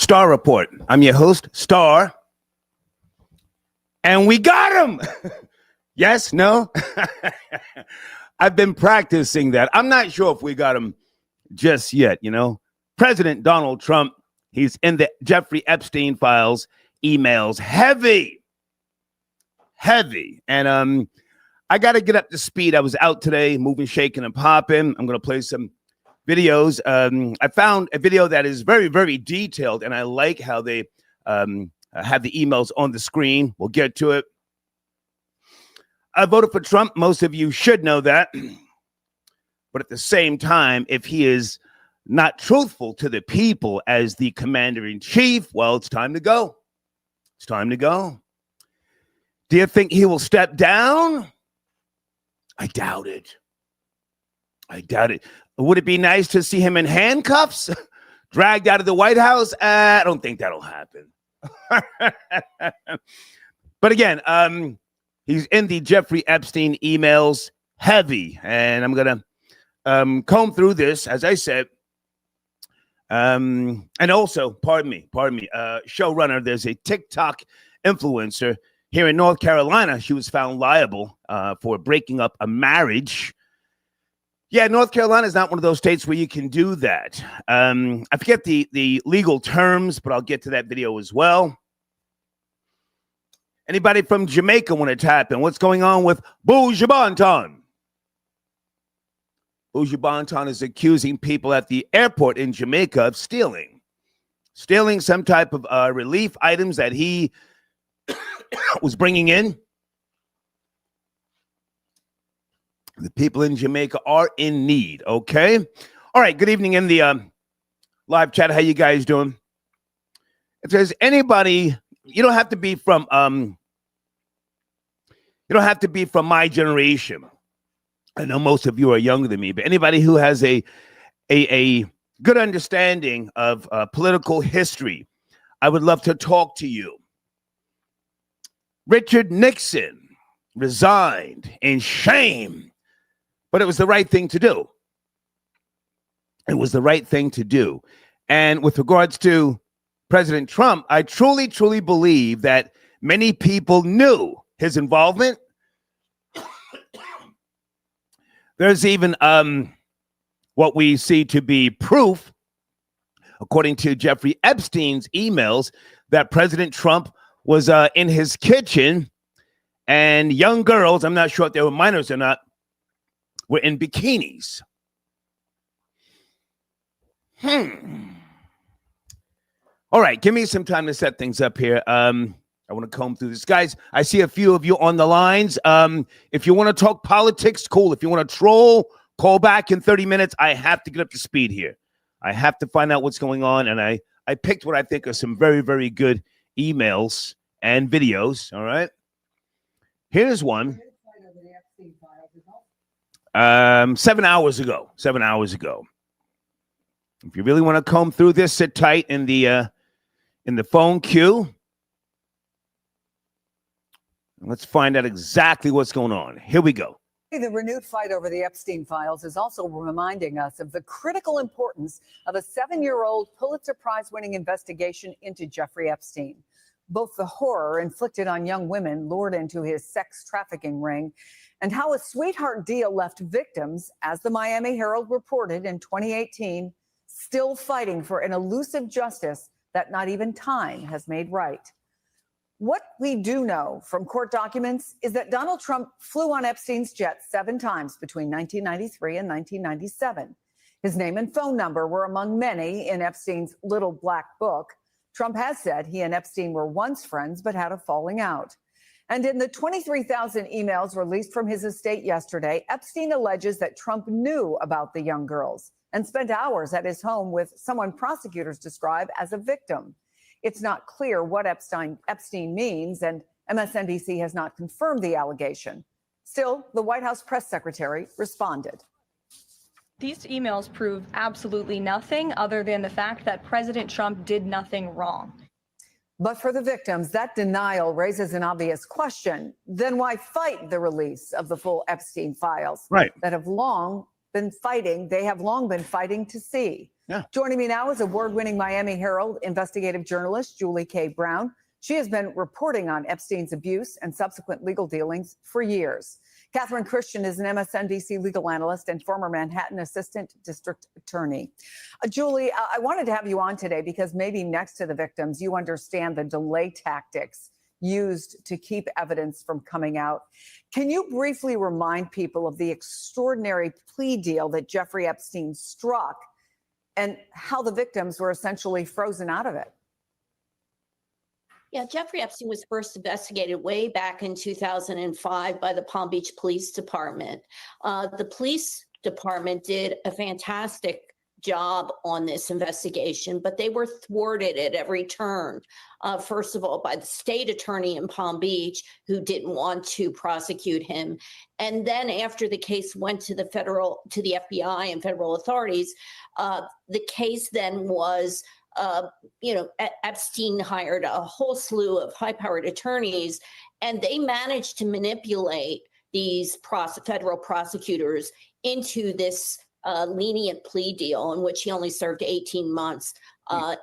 Star Report. I'm your host, Star. And we got him. Yes, no? I've been practicing that. I'm not sure if we got him just yet, you know. President Donald Trump, he's in the Jeffrey Epstein files, emails, heavy. And I got to get up to speed. I was out today, moving, shaking, and popping. I'm going to play some videos. I found a video that is very, very detailed, and I like how they have the emails on the screen. We'll get to it. I voted for Trump. Most of you should know that. But at the same time, if he is not truthful to the people as the commander-in-chief, well, it's time to go. It's time to go. Do you think he will step down? I doubt it. I doubt it. Would it be nice to see him in handcuffs, dragged out of the White House? I don't think that'll happen. But again, he's in the Jeffrey Epstein emails, heavy, and I'm going to comb through this, as I said. And also, pardon me, showrunner, there's a TikTok influencer here in North Carolina. She was found liable for breaking up a marriage. Yeah, North Carolina is not one of those states where you can do that. I forget the legal terms, but I'll get to that video as well. Anybody from Jamaica want to tap in? What's going on with Buju Banton? Buju Banton is accusing people at the airport in Jamaica of stealing some type of relief items that he was bringing in. The people in Jamaica are in need, okay? All right, good evening in the live chat. How you guys doing? If there's anybody, you don't have to be from my generation. I know most of you are younger than me, but anybody who has a good understanding of political history, I would love to talk to you. Richard Nixon resigned in shame, but it was the right thing to do. It was the right thing to do. And with regards to President Trump, I truly, truly believe that many people knew his involvement. There's even what we see to be proof, according to Jeffrey Epstein's emails, that President Trump was in his kitchen and young girls, I'm not sure if they were minors or not, were in bikinis. All right, give me some time to set things up here. I want to comb through this. Guys, I see a few of you on the lines. If you want to talk politics, cool. If you want to troll, call back in 30 minutes. I have to get up to speed here. I have to find out what's going on, and I picked what I think are some very, very good emails and videos, all right? Here's one. 7 hours ago. If you really want to comb through this, sit tight in the phone queue. Let's find out exactly what's going on. Here we go. The renewed fight over the Epstein files is also reminding us of the critical importance of a 7-year-old Pulitzer Prize-winning investigation into Jeffrey Epstein. Both the horror inflicted on young women lured into his sex trafficking ring and how a sweetheart deal left victims, as the Miami Herald reported in 2018, still fighting for an elusive justice that not even time has made right. What we do know from court documents is that Donald Trump flew on Epstein's jet 7 times between 1993 and 1997. His name and phone number were among many in Epstein's little black book. Trump has said he and Epstein were once friends but had a falling out. And in the 23,000 emails released from his estate yesterday, Epstein alleges that Trump knew about the young girls and spent hours at his home with someone prosecutors describe as a victim. It's not clear what Epstein means, and MSNBC has not confirmed the allegation. Still, the White House press secretary responded. These emails prove absolutely nothing other than the fact that President Trump did nothing wrong. But for the victims, that denial raises an obvious question. Then why fight the release of the full Epstein files? Right. That have long been fighting to see. Yeah. Joining me now is award-winning Miami Herald investigative journalist Julie K. Brown. She has been reporting on Epstein's abuse and subsequent legal dealings for years. Catherine Christian is an MSNBC legal analyst and former Manhattan assistant district attorney. Julie, I wanted to have you on today because maybe next to the victims, you understand the delay tactics used to keep evidence from coming out. Can you briefly remind people of the extraordinary plea deal that Jeffrey Epstein struck and how the victims were essentially frozen out of it? Yeah, Jeffrey Epstein was first investigated way back in 2005 by the Palm Beach Police Department. The police department did a fantastic job on this investigation, but they were thwarted at every turn. First of all, by the state attorney in Palm Beach, who didn't want to prosecute him. And then after the case went to the FBI and federal authorities, the case then was Epstein hired a whole slew of high-powered attorneys, and they managed to manipulate these federal prosecutors into this lenient plea deal in which he only served 18 months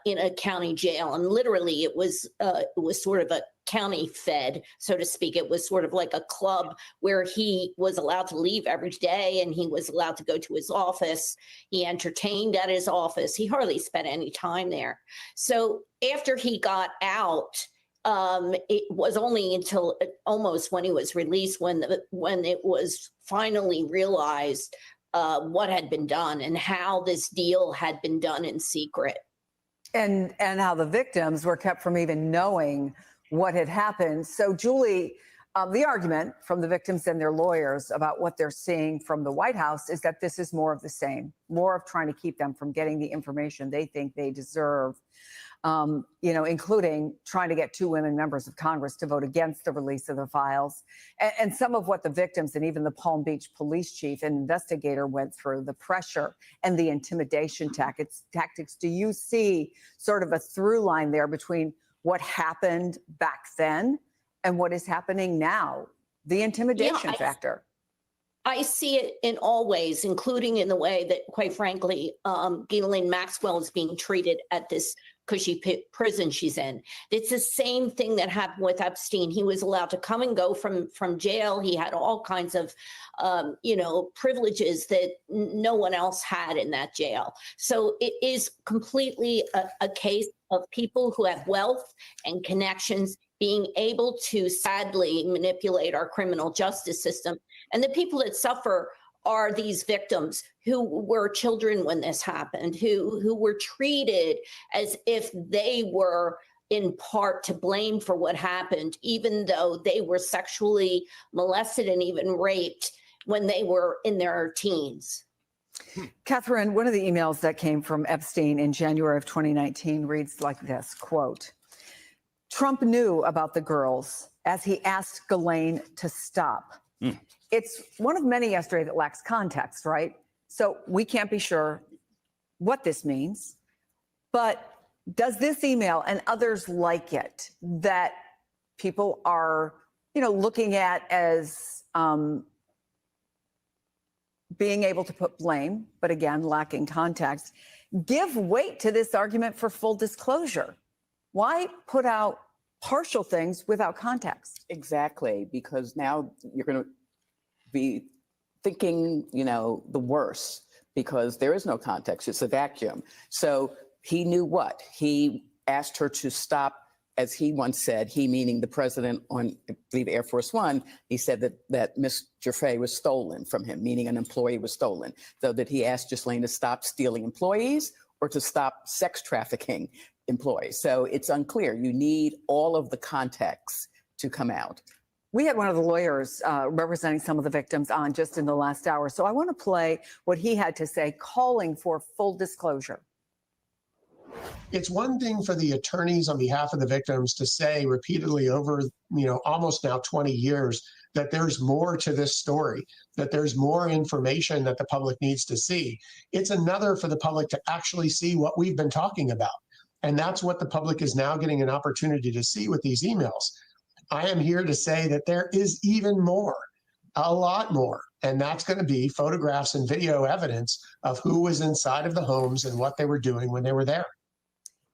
in a county jail. And literally, it was sort of a county fed, so to speak. It was sort of like a club where he was allowed to leave every day and he was allowed to go to his office. He entertained at his office. He hardly spent any time there. So after he got out, it was only until almost when he was released when it was finally realized what had been done and how this deal had been done in secret. And how the victims were kept from even knowing what had happened. So, Julie, the argument from the victims and their lawyers about what they're seeing from the White House is that this is more of the same, more of trying to keep them from getting the information they think they deserve, including trying to get 2 women members of Congress to vote against the release of the files. And some of what the victims and even the Palm Beach police chief and investigator went through, the pressure and the intimidation tactics. Do you see sort of a through line there between what happened back then and what is happening now, the intimidation factor? I see it in all ways, including in the way that, quite frankly, Ghislaine Maxwell is being treated at this cushy prison she's in. It's the same thing that happened with Epstein. He was allowed to come and go from jail. He had all kinds of, privileges that no one else had in that jail. So it is completely a case of people who have wealth and connections being able to sadly manipulate our criminal justice system. And the people that suffer are these victims who were children when this happened, who were treated as if they were in part to blame for what happened, even though they were sexually molested and even raped when they were in their teens. Catherine, one of the emails that came from Epstein in January of 2019 reads like this, quote, "Trump knew about the girls as he asked Ghislaine to stop." It's one of many yesterday that lacks context, right? So we can't be sure what this means. But does this email and others like it that people are, looking at as being able to put blame, but again, lacking context, give weight to this argument for full disclosure? Why put out partial things without context? Exactly, because now you're going to be thinking, the worst, because there is no context. It's a vacuum. So he knew what? He asked her to stop, as he once said, he meaning the president on, I believe, Air Force One, he said that Miss Jeffrey was stolen from him, meaning an employee was stolen. So that he asked Ghislaine to stop stealing employees or to stop sex trafficking employees. So it's unclear. You need all of the context to come out. We had one of the lawyers representing some of the victims on just in the last hour. So I want to play what he had to say, calling for full disclosure. It's one thing for the attorneys on behalf of the victims to say repeatedly over, almost now 20 years that there's more to this story, that there's more information that the public needs to see. It's another for the public to actually see what we've been talking about. And that's what the public is now getting an opportunity to see with these emails. I am here to say that there is even more. A lot more. And that's going to be photographs and video evidence of who was inside of the homes and what they were doing when they were there.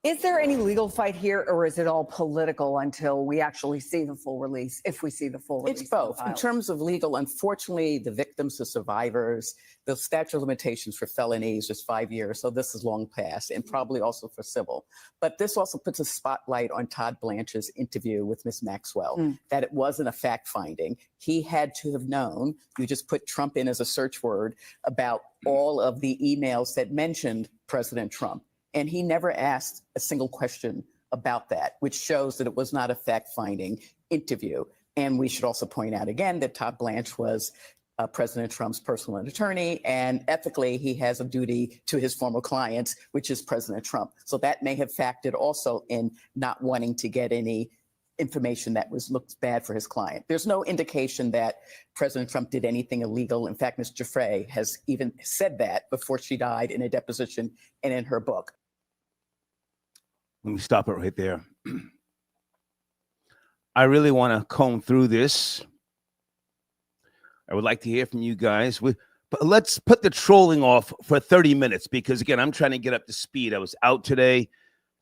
Is there any legal fight here, or is it all political until we actually see the full release, if we see the full release? It's both. In terms of legal, unfortunately, the victims, the survivors, the statute of limitations for felonies is 5 years. So this is long past, and probably also for civil. But this also puts a spotlight on Todd Blanche's interview with Ms. Maxwell, that it wasn't a fact finding. He had to have known, you just put Trump in as a search word, about all of the emails that mentioned President Trump. And he never asked a single question about that, which shows that it was not a fact-finding interview. And we should also point out again that Todd Blanche was President Trump's personal attorney, and ethically he has a duty to his former clients, which is President Trump. So that may have factored also in not wanting to get any information that looked bad for his client. There's no indication that President Trump did anything illegal. In fact, Ms. Jeffrey has even said that before she died in a deposition and in her book. Let me stop it right there. I really want to comb through this. I would like to hear from you guys. But let's put the trolling off for 30 minutes because, again, I'm trying to get up to speed. I was out today,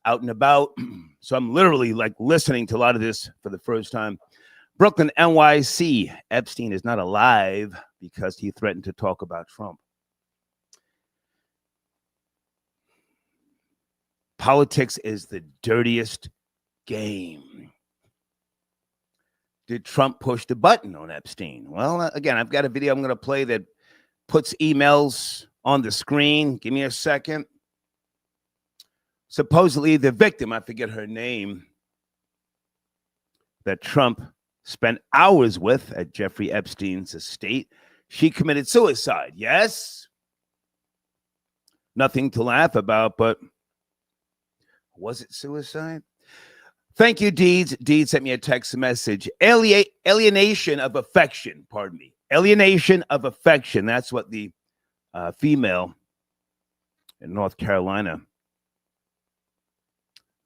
out and about. So I'm literally like listening to a lot of this for the first time. Brooklyn, NYC. Epstein is not alive because he threatened to talk about Trump. Politics is the dirtiest game. Did Trump push the button on Epstein? Well, again, I've got a video I'm going to play that puts emails on the screen. Give me a second. Supposedly the victim, I forget her name, that Trump spent hours with at Jeffrey Epstein's estate, she committed suicide. Yes. Nothing to laugh about, but was it suicide? Thank you, Deeds. Deeds sent me a text message. Alienation of affection, pardon me. Alienation of affection. That's what the female in North Carolina,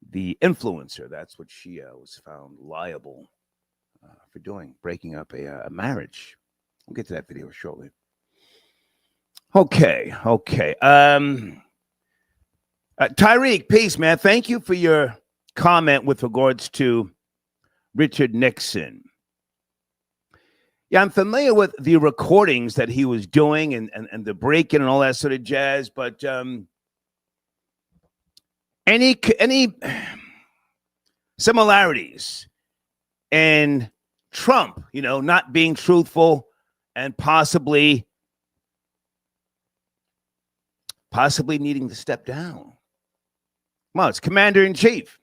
the influencer, that's what she was found liable for doing, breaking up a marriage. We'll get to that video shortly. Okay. Tyreek, peace, man. Thank you for your comment with regards to Richard Nixon. Yeah, I'm familiar with the recordings that he was doing and the break-in and all that sort of jazz, but any similarities in Trump, not being truthful and possibly needing to step down? Well, it's Commander-in-Chief.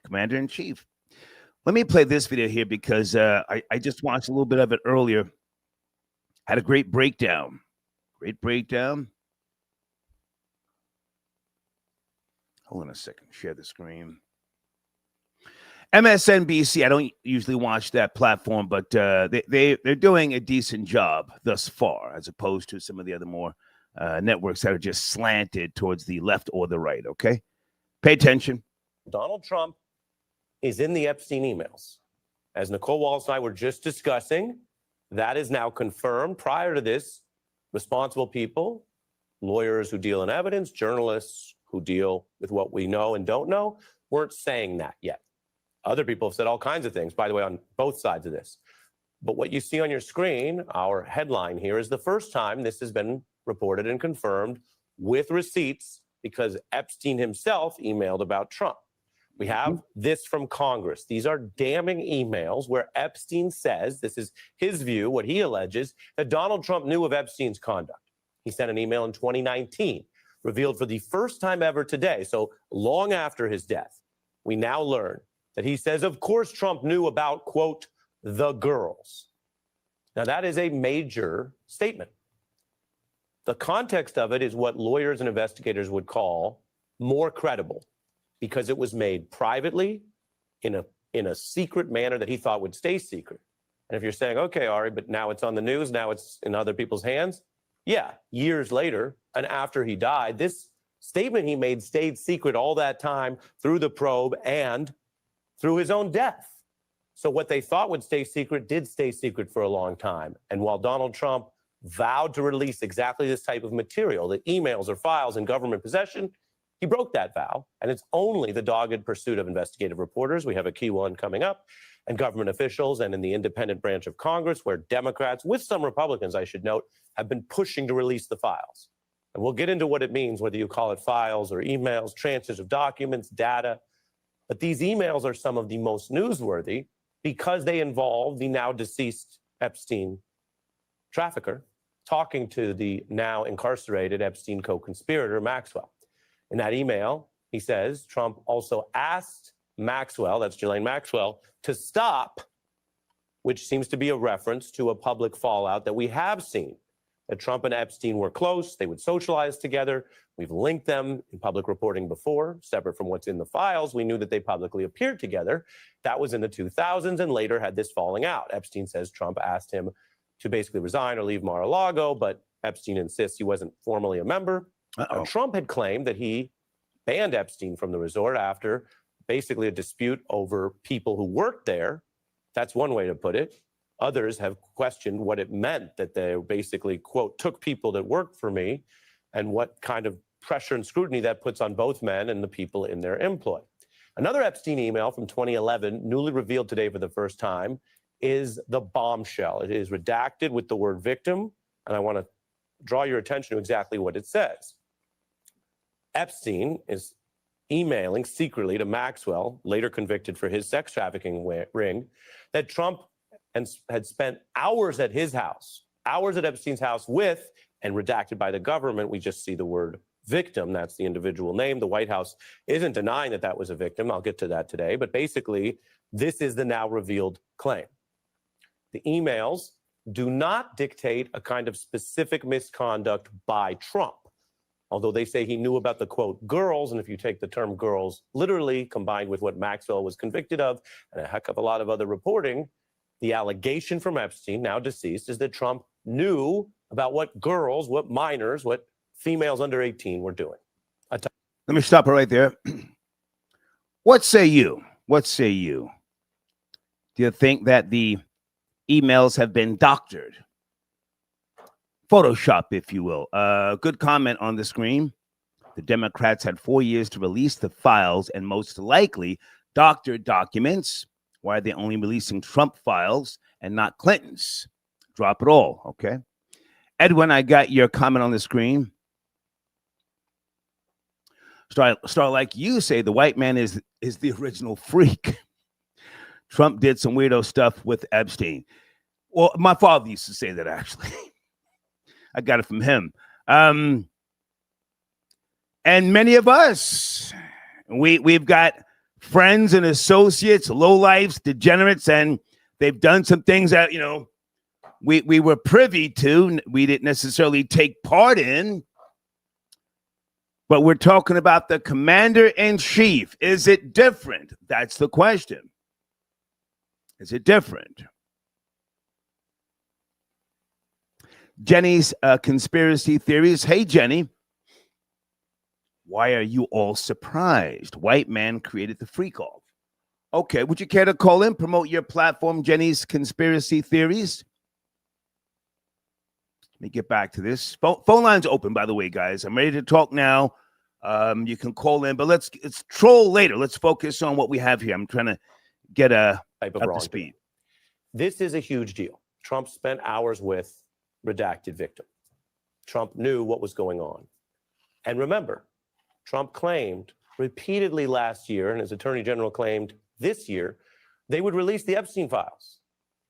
Commander-in-Chief. Let me play this video here because I just watched a little bit of it earlier. Had a great breakdown. Hold on a second. Share the screen. MSNBC. I don't usually watch that platform, but they're doing a decent job thus far, as opposed to some of the other more networks that are just slanted towards the left or the right. Okay, pay attention. Donald Trump is in the Epstein emails. As Nicole Wallace and I were just discussing, that is now confirmed. Prior to this, responsible people, lawyers who deal in evidence, journalists who deal with what we know and don't know, weren't saying that yet. Other people have said all kinds of things, by the way, on both sides of this. But what you see on your screen, our headline here, is the first time this has been reported and confirmed with receipts because Epstein himself emailed about Trump. We have this from Congress. These are damning emails where Epstein says, this is his view, what he alleges, that Donald Trump knew of Epstein's conduct. He sent an email in 2019, revealed for the first time ever today, so long after his death. We now learn that he says, of course, Trump knew about, quote, the girls. Now, that is a major statement. The context of it is what lawyers and investigators would call more credible, because it was made privately in a secret manner that he thought would stay secret. And if you're saying, okay, Ari, but now it's on the news, now it's in other people's hands. Yeah, years later and after he died, this statement he made stayed secret all that time through the probe and through his own death. So what they thought would stay secret did stay secret for a long time. And while Donald Trump vowed to release exactly this type of material, the emails or files in government possession, he broke that vow. And it's only the dogged pursuit of investigative reporters. We have a key one coming up, and government officials and in the independent branch of Congress, where Democrats, with some Republicans, I should note, have been pushing to release the files. And we'll get into what it means, whether you call it files or emails, transfers of documents, data. But these emails are some of the most newsworthy because they involve the now deceased Epstein trafficker talking to the now incarcerated Epstein co-conspirator, Maxwell. In that email, he says Trump also asked Maxwell, that's Ghislaine Maxwell, to stop, which seems to be a reference to a public fallout that we have seen, that Trump and Epstein were close, they would socialize together. We've linked them in public reporting before, separate from what's in the files. We knew that they publicly appeared together. That was in the 2000s and later had this falling out. Epstein says Trump asked him to basically resign or leave Mar-a-Lago, but Epstein insists he wasn't formally a member. Trump had claimed that he banned Epstein from the resort after basically a dispute over people who worked there. That's one way to put it. Others have questioned what it meant that they basically, quote, took people that worked for me and what kind of pressure and scrutiny that puts on both men and the people in their employ. Another Epstein email from 2011, newly revealed today for the first time, is the bombshell. It is redacted with the word victim, and I want to draw your attention to exactly what it says. Epstein is emailing secretly to Maxwell, later convicted for his sex trafficking ring, that Trump had spent hours at his house, hours at Epstein's house with, and redacted by the government, we just see the word victim. That's the individual name. The White House isn't denying that that was a victim. I'll get to that today. But basically, this is the now revealed claim. The emails do not dictate a kind of specific misconduct by Trump, although they say he knew about the, quote, girls. And if you take the term girls literally, combined with what Maxwell was convicted of and a heck of a lot of other reporting, the allegation from Epstein, now deceased, is that Trump knew about what girls, what minors, what females under 18 were doing. Let me stop it right there. What say you? What say you? Do you think that the emails have been doctored? Photoshop, if you will. Good comment on the screen. The Democrats had 4 years to release the files and most likely doctored documents. Why are they only releasing Trump files and not Clinton's? Drop it all, okay? Edwin, I got your comment on the screen. Start like you say, the white man is the original freak. Trump did some weirdo stuff with Epstein. Well, my father used to say that, actually. I got it from him. And many of us, we've got friends and associates, lowlifes, degenerates, and they've done some things that, you know, we were privy to. We didn't necessarily take part in. But we're talking about the commander-in-chief. Is it different? That's the question. Is it different? Jenny's conspiracy theories. Hey, Jenny. Why are you all surprised? White man created the freak off. Okay, would you care to call in, promote your platform, Jenny's conspiracy theories? Let me get back to this. Phone line's open, by the way, guys. I'm ready to talk now. You can call in, but let's troll later. Let's focus on what we have here. I'm trying to get up to speed. This is a huge deal. Trump spent hours with redacted victim. Trump knew what was going on. And remember, Trump claimed repeatedly last year, and his attorney general claimed this year, they would release the Epstein files.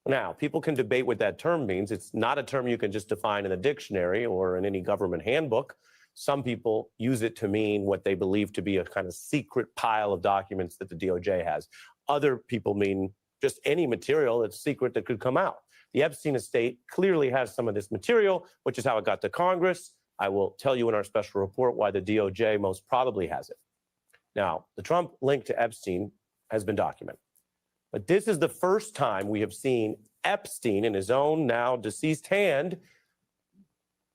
Now, people can debate what that term means. It's not a term you can just define in a dictionary or in any government handbook. Some people use it to mean what they believe to be a kind of secret pile of documents that the DOJ has. Other people mean just any material that's secret that could come out. The Epstein estate clearly has some of this material, which is how it got to Congress. I will tell you in our special report why the DOJ most probably has it. Now, the Trump link to Epstein has been documented. But this is the first time we have seen Epstein, in his own now deceased hand,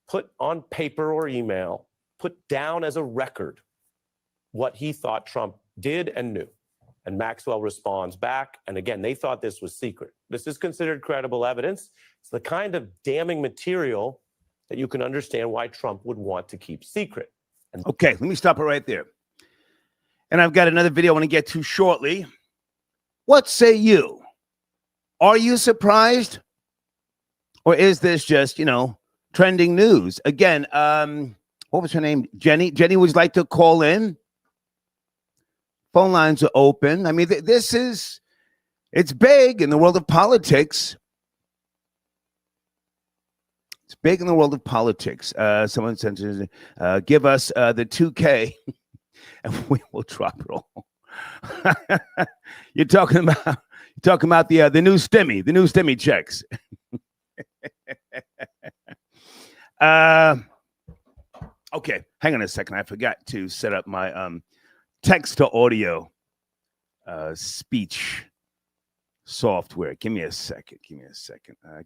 put on paper or email, put down as a record what he thought Trump did and knew. And Maxwell responds back. And again, they thought this was secret. This is considered credible evidence. It's the kind of damning material that you can understand why Trump would want to keep secret. Okay, let me stop it right there. And I've got another video I want to get to shortly. What say you? Are you surprised? Or is this just, trending news? Again, what was her name? Jenny? Jenny, would you like to call in? Phone lines are open. I mean, it's big in the world of politics. It's big in the world of politics. Someone sent, give us the 2K and we will drop it all. You're talking about the new stimmy checks. Okay, hang on a second. I forgot to set up my text to audio speech software. Give me a second.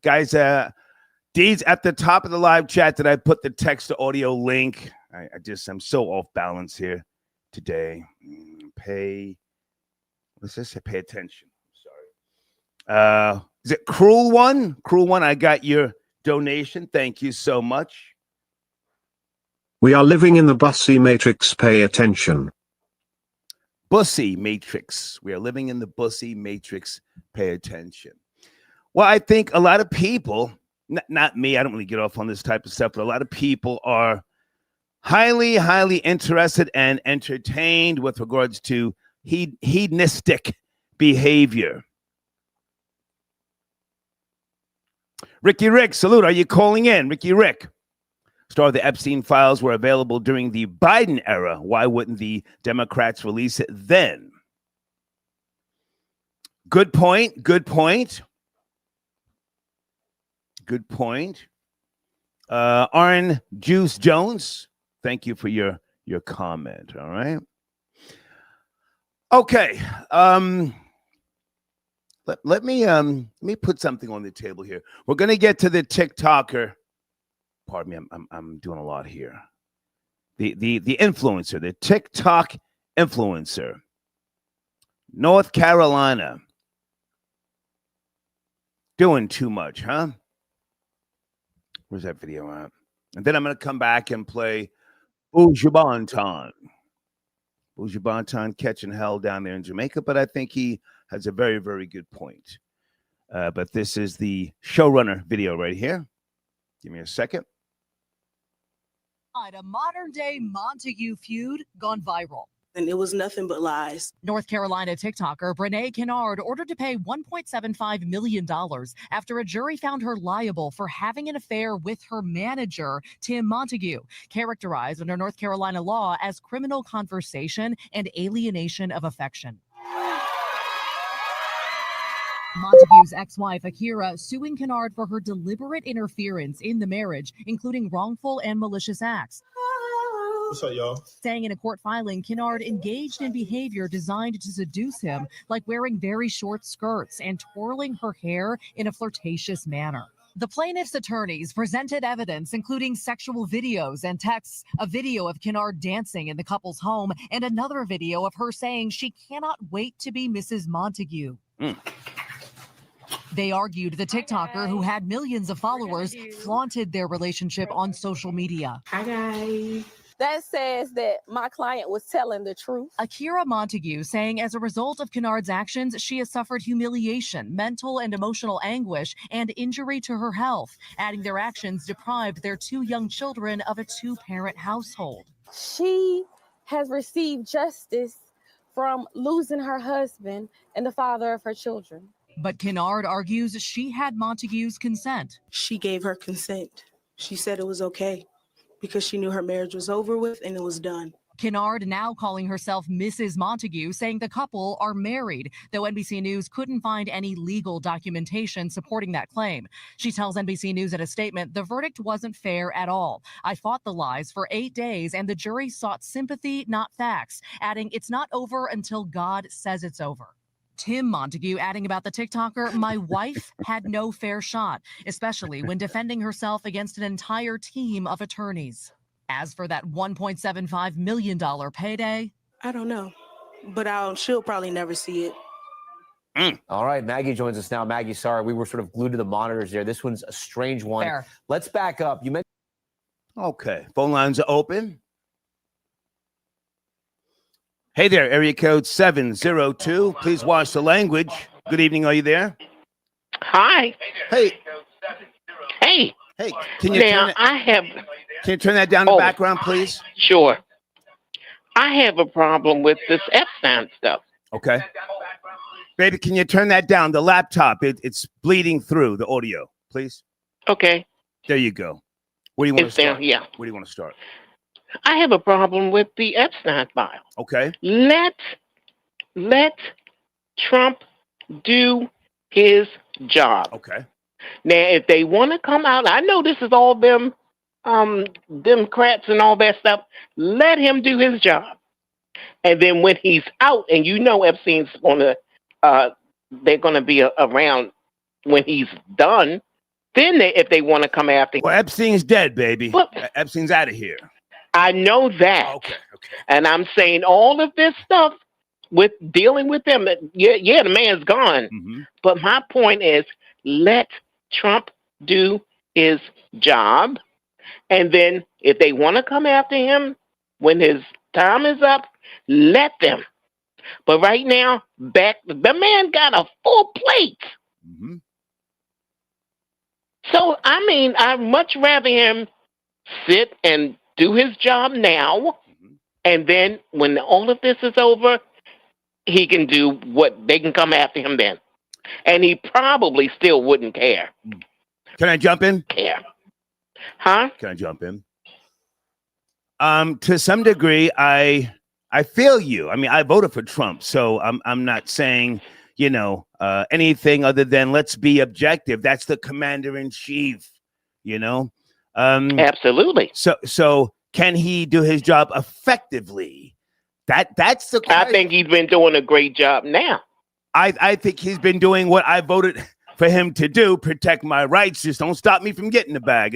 Guys, Deeds, at the top of the live chat, did I put the text to audio link? I'm so off balance here today. Let's just say pay attention. Sorry. Is it Cruel One? Cruel One, I got your donation. Thank you so much. We are living in the Bussy Matrix. Pay attention. Bussy Matrix. We are living in the Bussy Matrix. Pay attention. Well, I think a lot of people, not me, I don't really get off on this type of stuff, but a lot of people are highly, highly interested and entertained with regards to hedonistic behavior. Ricky Rick, salute. Are you calling in? Ricky Rick. Star of the Epstein files were available during the Biden era. Why wouldn't the Democrats release it then? Good point. Arn Juice Jones, thank you for your comment. All right. Okay. Let me put something on the table here. We're going to get to the TikToker. Pardon me, I'm doing a lot here. The influencer, the TikTok influencer, North Carolina. Doing too much, huh? Where's that video at? And then I'm going to come back and play Bougie Bonton. Bougie Bonton catching hell down there in Jamaica, but I think he has a very, very good point. But this is the showrunner video right here. Give me a second. A modern-day Montague feud gone viral. And it was nothing but lies. North Carolina TikToker Brene Kennard ordered to pay $1.75 million after a jury found her liable for having an affair with her manager, Tim Montague, characterized under North Carolina law as criminal conversation and alienation of affection. Montague's ex-wife, Akira, suing Kennard for her deliberate interference in the marriage, including wrongful and malicious acts. What's up, y'all? Saying in a court filing, Kennard engaged in behavior designed to seduce him, like wearing very short skirts and twirling her hair in a flirtatious manner. The plaintiff's attorneys presented evidence, including sexual videos and texts, a video of Kennard dancing in the couple's home, and another video of her saying she cannot wait to be Mrs. Montague. They argued the TikToker, who had millions of followers, flaunted their relationship on social media. Hi, guys. That says that my client was telling the truth. Akira Montague saying as a result of Kennard's actions, she has suffered humiliation, mental and emotional anguish, and injury to her health, adding their actions deprived their two young children of a two-parent household. She has received justice from losing her husband and the father of her children. But Kennard argues she had Montague's consent. She gave her consent. She said it was okay because she knew her marriage was over with and it was done. Kennard now calling herself Mrs. Montague, saying the couple are married, though NBC News couldn't find any legal documentation supporting that claim. She tells NBC News in a statement, the verdict wasn't fair at all. I fought the lies for 8 days and the jury sought sympathy, not facts, adding it's not over until God says it's over. Tim Montague adding about the TikToker, my wife had no fair shot, especially when defending herself against an entire team of attorneys. As for that $1.75 million payday, I don't know. but she'll probably never see it. All right, Maggie joins us now. Maggie, sorry, we were sort of glued to the monitors there. This one's a strange one. Fair. Let's back up. You mentioned. Okay, phone lines are open. Hey there, area code 702. Please watch the language. Good evening. Are you there? Hi. Hey. Hey. Hey. Can you Now, can you turn that down in the background, please? Sure. I have a problem with this Epstein stuff. Okay. Baby, can you turn that down? The laptop, it's bleeding through the audio, please. Okay. There you go. Where do you want to start? Down, yeah. Where do you want to start? I have a problem with the Epstein file. Okay. Let Trump do his job. Okay. Now, if they want to come out, I know this is all them Democrats and all that stuff. Let him do his job. And then when he's out, and Epstein's they're going to be around when he's done, then if they want to come after him. Well, Epstein's dead, baby. Well, Epstein's out of here. I know that. Okay. And I'm saying all of this stuff with dealing with them, the man's gone. Mm-hmm. But my point is, let Trump do his job. And then if they want to come after him when his time is up, let them. But right now, the man got a full plate. Mm-hmm. So, I'd much rather him sit and do his job now. And then when all of this is over, he can do what they can come after him then. And he probably still wouldn't care. Can I jump in? Care. Huh? Can I jump in? To some degree, I feel you. I voted for Trump, so I'm not saying, anything other than let's be objective. That's the commander in chief, Absolutely. So can he do his job effectively? That's the question. I think he's been doing a great job now. I think he's been doing what I voted for him to do, protect my rights. Just don't stop me from getting the bag.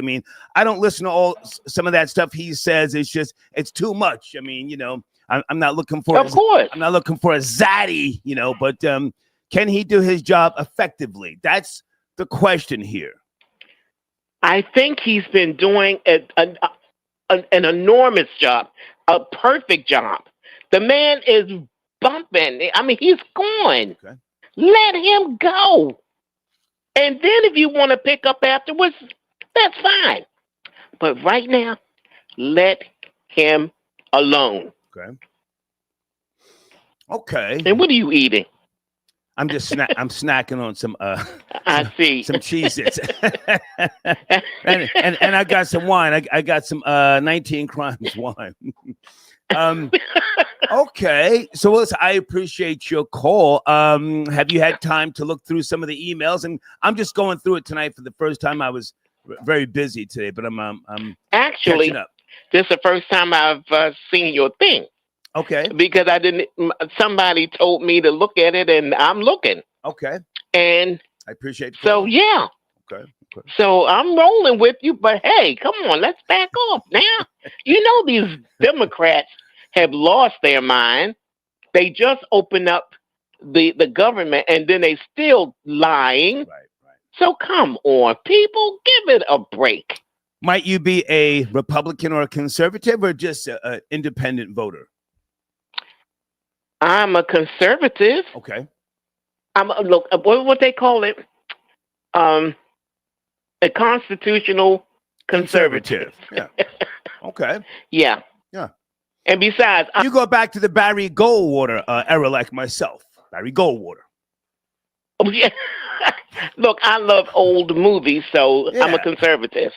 I don't listen to some of that stuff he says. It's too much. I'm not looking for. Of course. I'm not looking for a zaddy, but can he do his job effectively? That's the question here. I think he's been doing an enormous job, a perfect job. The man is bumping. He's gone. Okay. Let him go. And then if you want to pick up afterwards, that's fine. But right now, let him alone. Okay. And what are you eating? I'm just I'm snacking on some I see. some Cheez-Its. and I got some wine. I got some 19 Crimes wine. Okay. So listen, I appreciate your call. Have you had time to look through some of the emails? And I'm just going through it tonight for the first time. I was very busy today, but I'm actually catching up. This is the first time I've seen your thing. Okay. Because somebody told me to look at it, and I'm looking. Okay. And I appreciate it. So, yeah. Okay. So I'm rolling with you, but hey, come on, let's back off now. These Democrats have lost their mind. They just opened up the government, and then they still lying. Right. So come on, people, give it a break. Might you be a Republican or a conservative, or just an independent voter? I'm a conservative. Okay. Look, what they call it? A constitutional conservative. Yeah. Okay. Yeah. Yeah. And besides, you go back to the Barry Goldwater era, like myself. Barry Goldwater. Oh, yeah. Look, I love old movies, so I'm a conservative.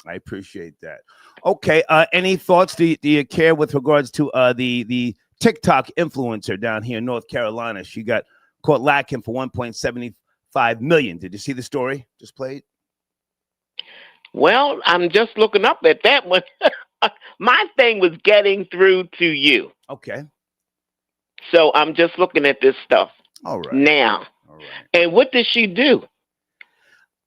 I appreciate that. Okay. Any thoughts? Do you care with regards to the TikTok influencer down here in North Carolina? She got caught lacking for $1.75 million. Did you see the story just played? Well, I'm just looking up at that one. My thing was getting through to you. Okay. So I'm just looking at this stuff. All right. Now. All right. And what did she do?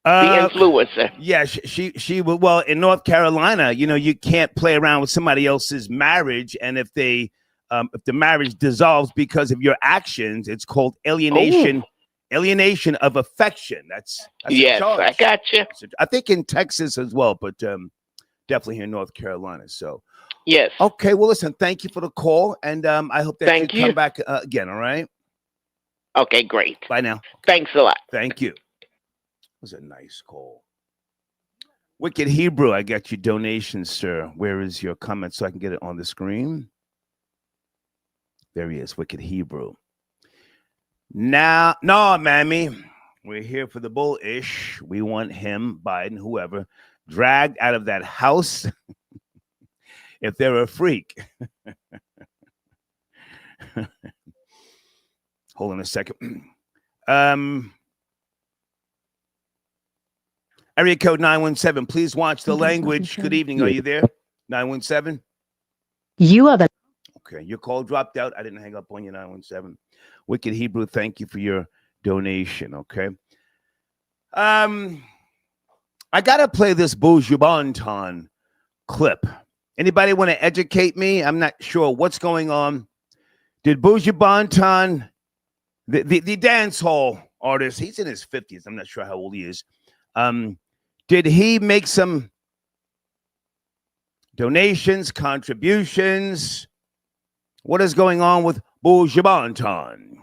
The influencer. Yeah, she well, in North Carolina, you can't play around with somebody else's marriage, and if they if the marriage dissolves because of your actions, it's called alienation. Alienation of affection. That's yes, a charge. I got you. I think in Texas as well, but definitely here in North Carolina. So yes. Okay. Well, listen. Thank you for the call, and I hope that Thank you come back again. All right. Okay. Great. Bye now. Thanks a lot. Thank you. It was a nice call. Wicked Hebrew, I got your donation, sir. Where is your comment so I can get it on the screen? There he is, Wicked Hebrew. Now, no, mammy, we're here for the bullish. We want him, Biden, whoever, dragged out of that house if they're a freak. Hold on a second. Area code 917. Please watch the language. Good evening. Are you there? 917. You are the. Okay, your call dropped out. I didn't hang up on you, 917. Wicked Hebrew, thank you for your donation. Okay. I gotta play this Buju Banton clip. Anybody want to educate me? I'm not sure what's going on. Did Buju Banton, the dance hall artist, he's in his 50s. I'm not sure how old he is. Did he make some donations, contributions? What is going on with Buju Banton?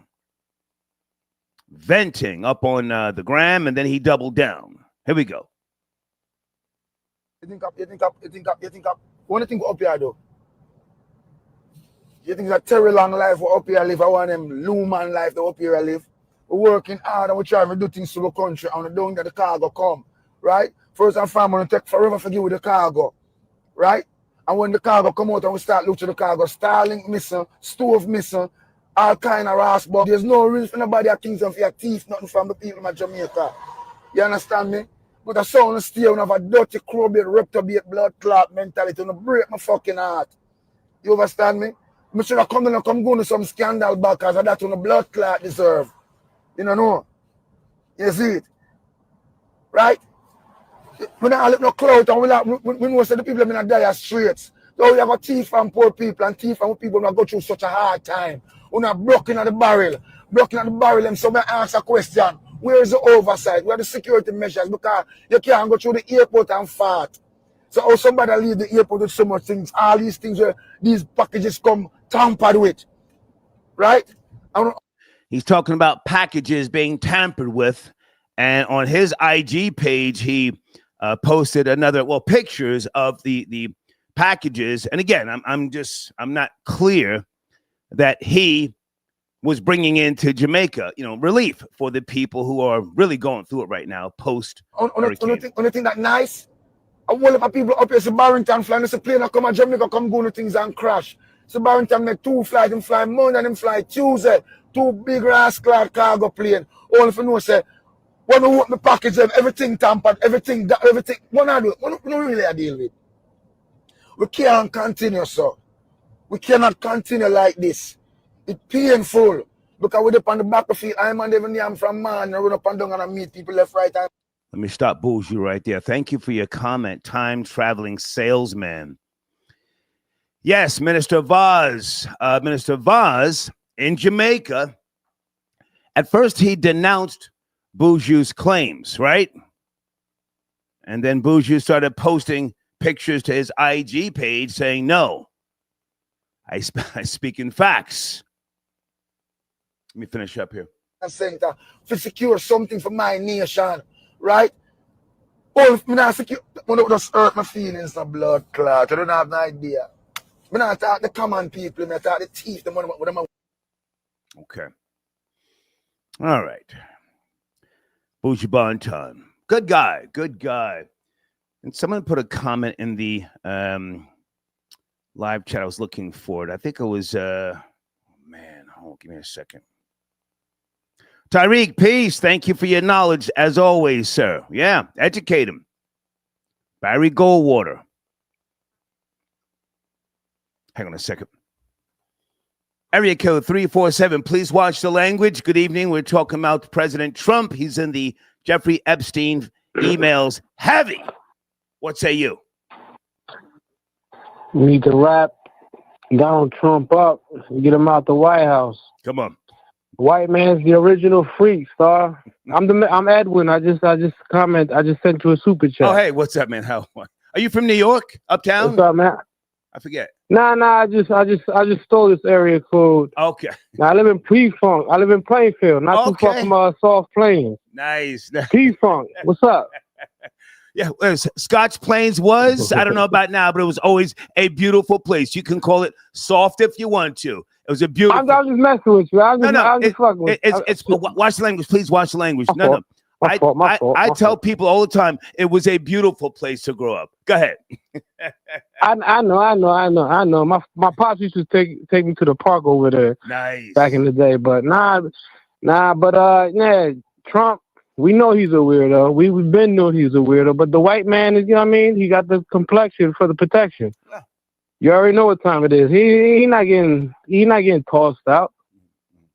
Venting up on the gram, and then he doubled down. Here we go. You think up. One thing up here though. You think it's a terrible long life we up here live. I want them Luman life that up here live. We're working hard and we're trying to do things to the country and we don't get the cargo come. Right? First and foremost, take forever to give with the cargo. Right? And when the cargo come out and we start looking at the cargo, Starlink missing, stove missing, all kind of rasp, but there's no reason for nobody that thinks of your teeth, nothing from the people in Jamaica. You understand me? But I saw on the stay and have a dirty, crowbait, reprobate, blood clot mentality to break my fucking heart. You understand me? I should have come down and come go to some scandal back because of that on the blood clot deserve. You know? You see it? Right? We don't have no clout and we know that the people in the dire straits. So we have a thief and poor people and thief and people who go through such a hard time. We're not blocking at the barrel. Blocking at the barrel and so we ask a question. Where is the oversight? Where are the security measures? Because you can't go through the airport and fart. So how somebody leave the airport with so much things, all these things where these packages come tampered with. Right? He's talking about packages being tampered with. And on his IG page, he posted pictures of the packages. And again, I'm not clear that he was bringing into Jamaica, relief for the people who are really going through it right now post hurricane. Only thing that nice, a whole lot of people up here, so Barrington flying, there's a plane that come to Jamaica, come go to things and crash. So Barrington make 2 flights, and fly Monday and them fly Tuesday, 2 big rascal cargo plane. All if you know, say, when we open the package, everything tampered, everything. What I do? What do really deal with? We can't continue, sir. We cannot continue like this. It's painful. Because we're up on the battlefield. I'm on I'm from man. I run up and down and I meet people left, right. Let me stop Buju right there. Thank you for your comment. Time traveling salesman. Yes, Minister Vaz. Minister Vaz in Jamaica. At first, he denounced Buju's claims, right? And then Buju started posting pictures to his IG page saying, no, I speak in facts. Let me finish up here. Center to secure something for my nation, right? Oh, if I not secure, I don't just hurt my feelings, the blood clot. I don't have no idea. I not talk the common people, I talk the thief, the money, whatever. Okay. All right. Buju Banton. Good guy. Good guy. And someone put a comment in the live chat. I was looking for it. I think it was, hold on, give me a second. Tyreek, peace. Thank you for your knowledge, as always, sir. Yeah, educate him. Barry Goldwater. Hang on a second. Area code 347. Please watch the language. Good evening. We're talking about President Trump. He's in the Jeffrey Epstein emails heavy. What say you? We need to wrap Donald Trump up, get him out the White House. Come on. White man's the original freak, Star. I'm Edwin. I just sent you a super chat. Oh, hey, what's up, man? How are you from New York? Uptown? What's up, man? I forget. Nah. I just stole this area code. Okay. Now I live in P-Funk. I live in Plainfield, not too far from Soft Plains. Nice. P-Funk. What's up? Yeah, Scotch Plains was, I don't know about now, but it was always a beautiful place. You can call it soft if you want to. It was a beautiful. I'm just messing with you. I'm just fucking with you. It's watch the language, please. Watch the language. My fault. I tell people all the time it was a beautiful place to grow up. Go ahead. I know. My pops used to take me to the park over there. Nice. Back in the day, but Trump. We know he's a weirdo. We've been knowing he's a weirdo, but the white man is, you know what I mean? He got the complexion for the protection. Yeah. You already know what time it is. He not getting tossed out.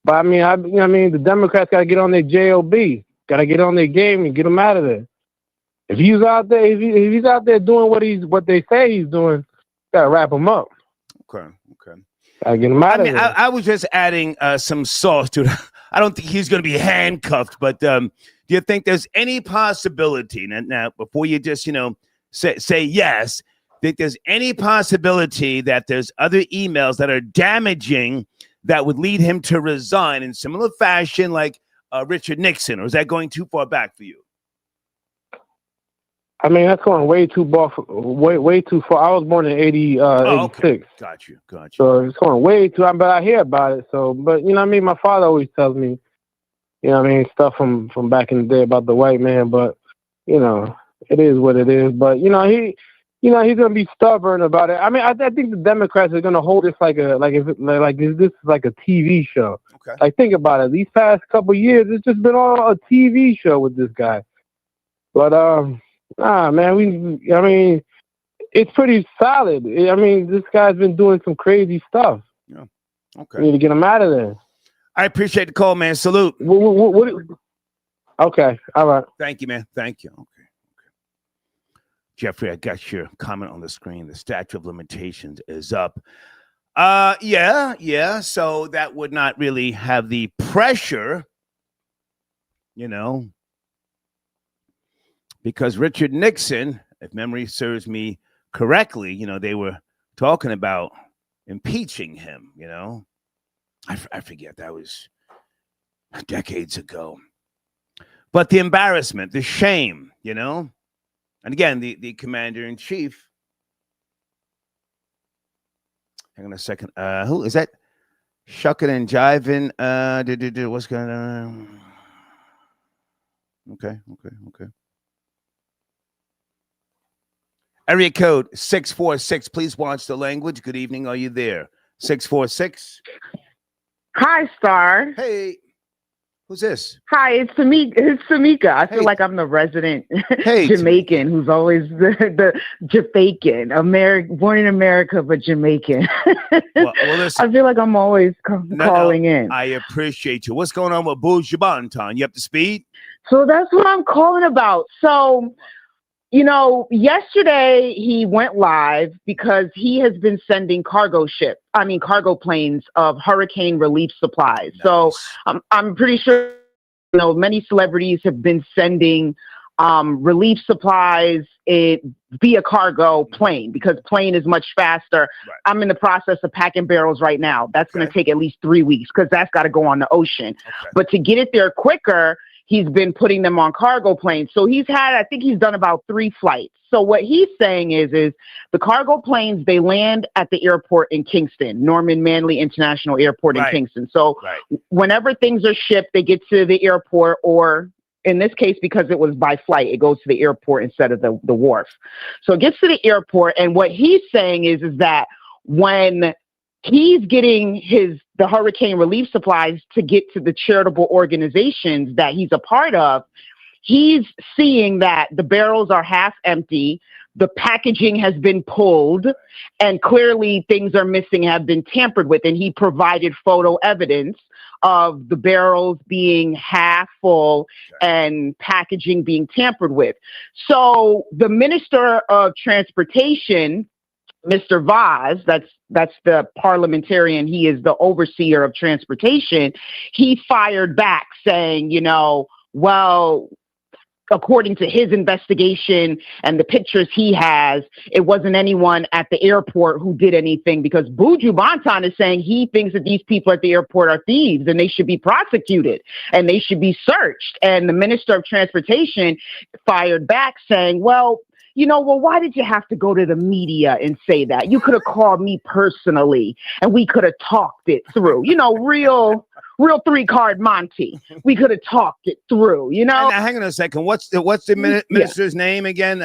But I mean, the Democrats got to get on their job, got to get on their game and get him out of there. If he's out there, if he's out there doing what they say he's doing, got to wrap him up. Okay. Gotta get him out of there. I was just adding some sauce to it. I don't think he's going to be handcuffed, but do you think there's any possibility now before you just say yes? Think there's any possibility that there's other emails that are damaging that would lead him to resign in similar fashion, like Richard Nixon, or is that going too far back for you? I mean, that's going way too far. Way too far. I was born in 86. Okay. Got you. So it's going way too. But I hear about it. So, but you know what I mean. My father always tells me, you know what I mean, stuff from back in the day about the white man. But it is what it is. But he's gonna be stubborn about it. I mean, I think the Democrats are gonna hold this like this is like a TV show. Okay. Like, think about it. These past couple of years, it's just been all a TV show with this guy. But man, it's pretty solid. I mean, this guy's been doing some crazy stuff. Yeah. Okay. We need to get him out of there. I appreciate the call, man. Salute. Okay. All right. Thank you, man. Thank you. Okay. Jeffrey, I got your comment on the screen. The statute of limitations is up. Yeah. So that would not really have the pressure, because Richard Nixon, if memory serves me correctly, they were talking about impeaching him, I forget, that was decades ago. But the embarrassment, the shame, and again, the commander-in-chief, hang on a second, who is that? Shucking and jiving, what's going on? Okay. Area code 646. Please watch the language. Good evening. Are you there? 646. Hi, Star. Hey. Who's this? Hi, it's Samika. I feel like I'm the resident Jamaican who's always the Jamaican, born in America but Jamaican. Well, listen, I feel like I'm always calling in. I appreciate you. What's going on with Booge Banton? You up to speed? So that's what I'm calling about. So, yesterday he went live because he has been sending cargo planes of hurricane relief supplies. Nice. So I'm pretty sure, many celebrities have been sending relief supplies via cargo plane because plane is much faster. Right. I'm in the process of packing barrels right now. That's going to take at least 3 weeks because that's got to go on the ocean. Okay. But to get it there quicker, he's been putting them on cargo planes. So I think he's done about 3 flights. So what he's saying is the cargo planes, they land at the airport in Kingston, Norman Manley International Airport in Kingston. So whenever things are shipped, they get to the airport, or in this case, because it was by flight, it goes to the airport instead of the wharf. So it gets to the airport. And what he's saying is that when he's getting the hurricane relief supplies to get to the charitable organizations that he's a part of, he's seeing that the barrels are half empty, the packaging has been pulled, and clearly things are missing, have been tampered with. And he provided photo evidence of the barrels being half full and packaging being tampered with. So the Minister of Transportation Mr. Vaz, that's the parliamentarian, he is the overseer of transportation, he fired back saying, you know, well, according to his investigation and the pictures he has, it wasn't anyone at the airport who did anything, because Buju Banton is saying he thinks that these people at the airport are thieves and they should be prosecuted and they should be searched. And the Minister of Transportation fired back saying, well, why did you have to go to the media and say that? You could have called me personally and we could have talked it through. Real three-card Monty. We could have talked it through, Now, hang on a second. What's the minister's name again?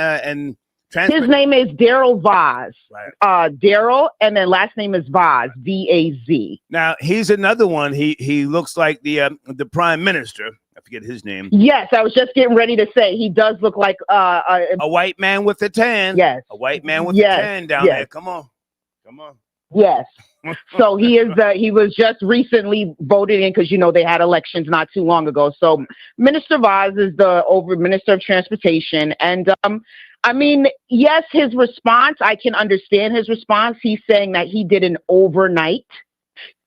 His name is Daryl Vaz. Right. Daryl, and then last name is Vaz, V-A-Z. Now, he's another one. He looks like the prime minister. I forget his name. Yes, I was just getting ready to say he does look like a white man with a tan. Yes, a white man with a tan down there. Come on. Yes. So he was just recently voted in because they had elections not too long ago. So Minister Vaz is the Minister of Transportation, and yes, his response, I can understand his response. He's saying that he did an overnight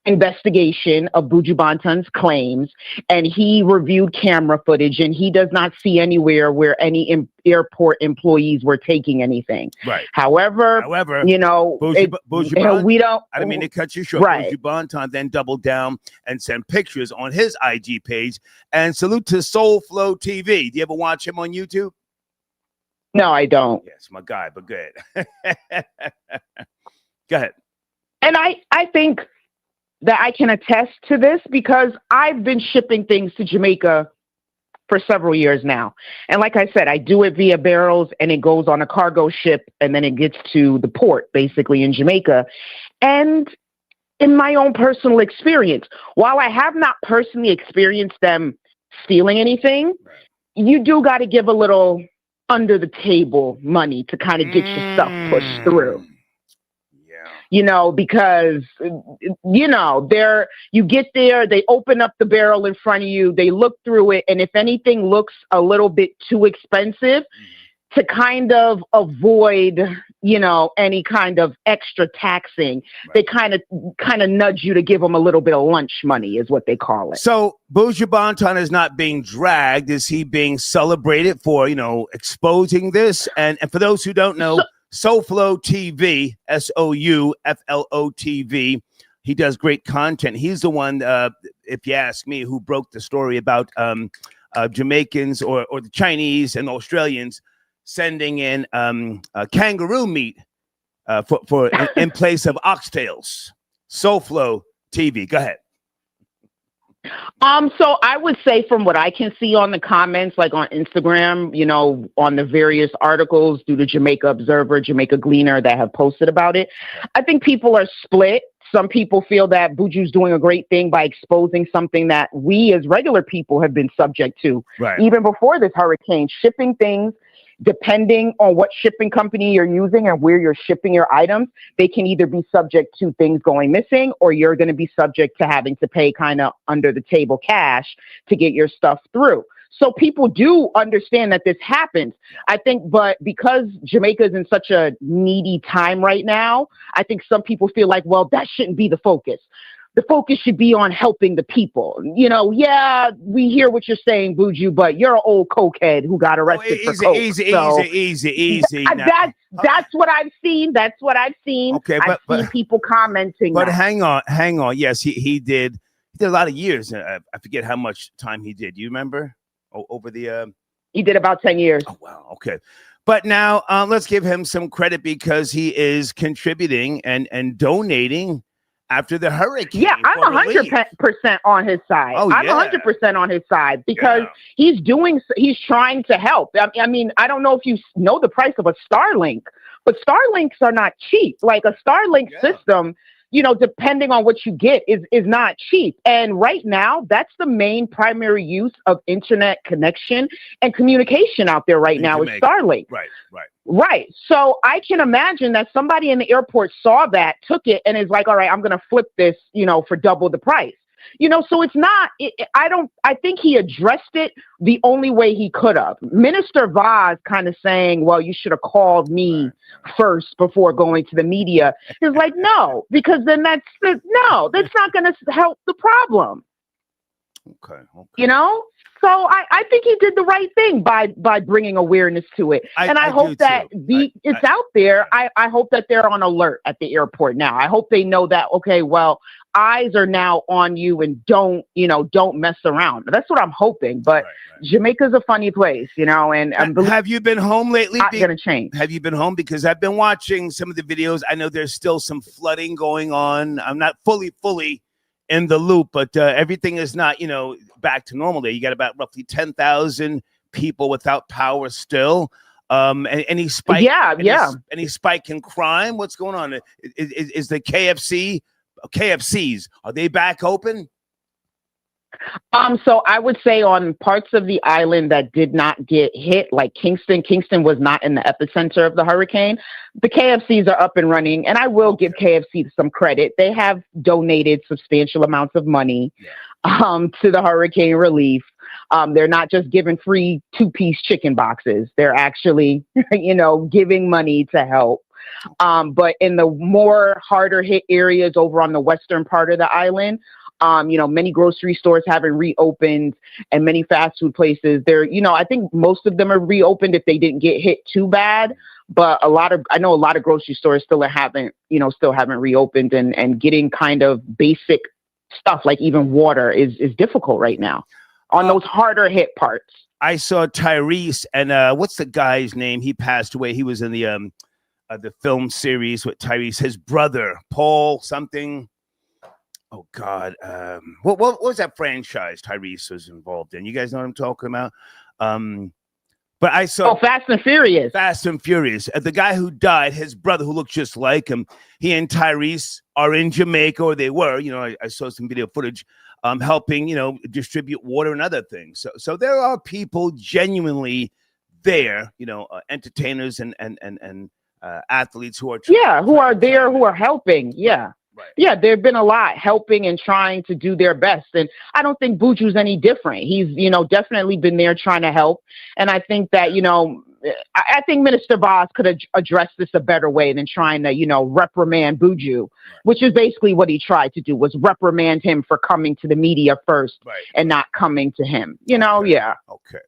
investigation of Buju Banton's claims, and he reviewed camera footage, and he does not see anywhere where any airport employees were taking anything. Right. However, Buju Banton, we don't. I didn't mean to cut you short. Right. Buju Banton then doubled down and sent pictures on his IG page. And salute to Soul Flow TV. Do you ever watch him on YouTube? No, I don't. Yes, my guy, but good. Go ahead. And I think that I can attest to this because I've been shipping things to Jamaica for several years now. And like I said, I do it via barrels, and it goes on a cargo ship, and then it gets to the port, basically, in Jamaica. And in my own personal experience, while I have not personally experienced them stealing anything, you do got to give a little under the table money to kind of get your stuff pushed through. Because, you get there, they open up the barrel in front of you, they look through it, and if anything looks a little bit too expensive, to kind of avoid, any kind of extra taxing, they kind of nudge you to give them a little bit of lunch money, is what they call it. So Buju Banton is not being dragged. Is he being celebrated for, exposing this? And for those who don't know, Soulflow TV, Souflo TV. He does great content. He's the one, if you ask me, who broke the story about Jamaicans or the Chinese and Australians sending in kangaroo meat for in place of oxtails. Soulflow TV. Go ahead. So I would say from what I can see on the comments, like on Instagram, on the various articles through the Jamaica Observer, Jamaica Gleaner that have posted about it, I think people are split. Some people feel that Buju's doing a great thing by exposing something that we as regular people have been subject to. Right. Even before this hurricane, shipping things, depending on what shipping company you're using and where you're shipping your items, they can either be subject to things going missing, or you're going to be subject to having to pay kind of under the table cash to get your stuff through. So people do understand that this happens. I think, but because Jamaica is in such a needy time right now, I think some people feel like, well, that shouldn't be the focus. The focus should be on helping the people. Yeah, we hear what you're saying, Buju, but you're an old cokehead who got arrested for coke. Easy. That's what I've seen. That's what I've seen. Okay, I've seen people commenting. But hang on. Yes, he did. He did a lot of years. I forget how much time he did. You remember? Over the. He did about 10 years. Oh wow. Okay. But now let's give him some credit because he is contributing and donating after the hurricane. Yeah, I'm 100% on his side. Oh, I'm 100% on his side because he's trying to help. I mean, I don't know if you know the price of a Starlink, but Starlinks are not cheap. Like a Starlink system, depending on what you get is not cheap. And right now, that's the main primary use of internet connection and communication out there right now is Starlink. Right. So I can imagine that somebody in the airport saw that, took it, and is like, all right, I'm going to flip this, for double the price. So it's not, I think he addressed it the only way he could have. Minister Vaz kind of saying, well, you should have called me first before going to the media. He's like, no, because then that's not going to help the problem. Okay. So I think he did the right thing by bringing awareness to it. I hope that it's out there. I hope that they're on alert at the airport now. I hope they know that, okay, well, eyes are now on you and don't mess around. That's what I'm hoping. But Jamaica's a funny place, and have you been home lately? Not going to change. Have you been home? Because I've been watching some of the videos. I know there's still some flooding going on. I'm not fully in the loop, but everything is not, back to normal there. You got about roughly 10,000 people without power still. Any spike? Any spike in crime? What's going on? Is the KFCs, are they back open? So I would say on parts of the island that did not get hit, like Kingston was not in the epicenter of the hurricane. The KFCs are up and running, and I will give KFC some credit. They have donated substantial amounts of money to the hurricane relief. They're not just giving free 2-piece chicken boxes. They're actually, giving money to help. But in the more harder hit areas over on the western part of the island, many grocery stores haven't reopened, and many fast food places, I think most of them are reopened if they didn't get hit too bad. But I know a lot of grocery stores still haven't reopened, and getting kind of basic stuff like even water is difficult right now on those harder hit parts. I saw Tyrese, and what's the guy's name? He passed away. He was in the film series with Tyrese, his brother, Paul something. Oh God, what was that franchise Tyrese was involved in? You guys know what I'm talking about? But I saw Fast and Furious. Fast and Furious. The guy who died, his brother, who looked just like him, he and Tyrese are in Jamaica, or they were. I saw some video footage, helping distribute water and other things. So there are people genuinely there, entertainers and athletes who are who are there, who are helping. Yeah. Right. Yeah, there've been a lot helping and trying to do their best. And I don't think Buju's any different. He's, definitely been there trying to help. And I think that, I think Minister Vaz could address this a better way than trying to, reprimand Buju, which is basically what he tried to do, was reprimand him for coming to the media first and not coming to him. Okay.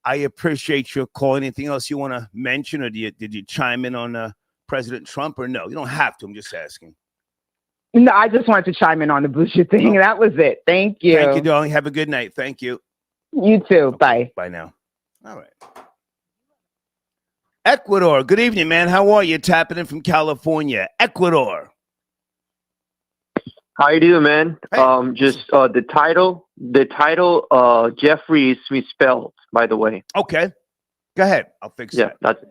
I appreciate your call. Anything else you want to mention, or did you chime in on President Trump, or no? You don't have to. I'm just asking. No, I just wanted to chime in on the Buju thing. That was it. Thank you. Thank you, darling. Have a good night. Thank you. You too. Bye. Bye now. All right. Ecuador. Good evening, man. How are you? Tapping in from California. Ecuador. How you doing, man? Hey. Just the title, Jeffrey is misspelled, by the way. Okay. Go ahead. I'll fix that. That's it.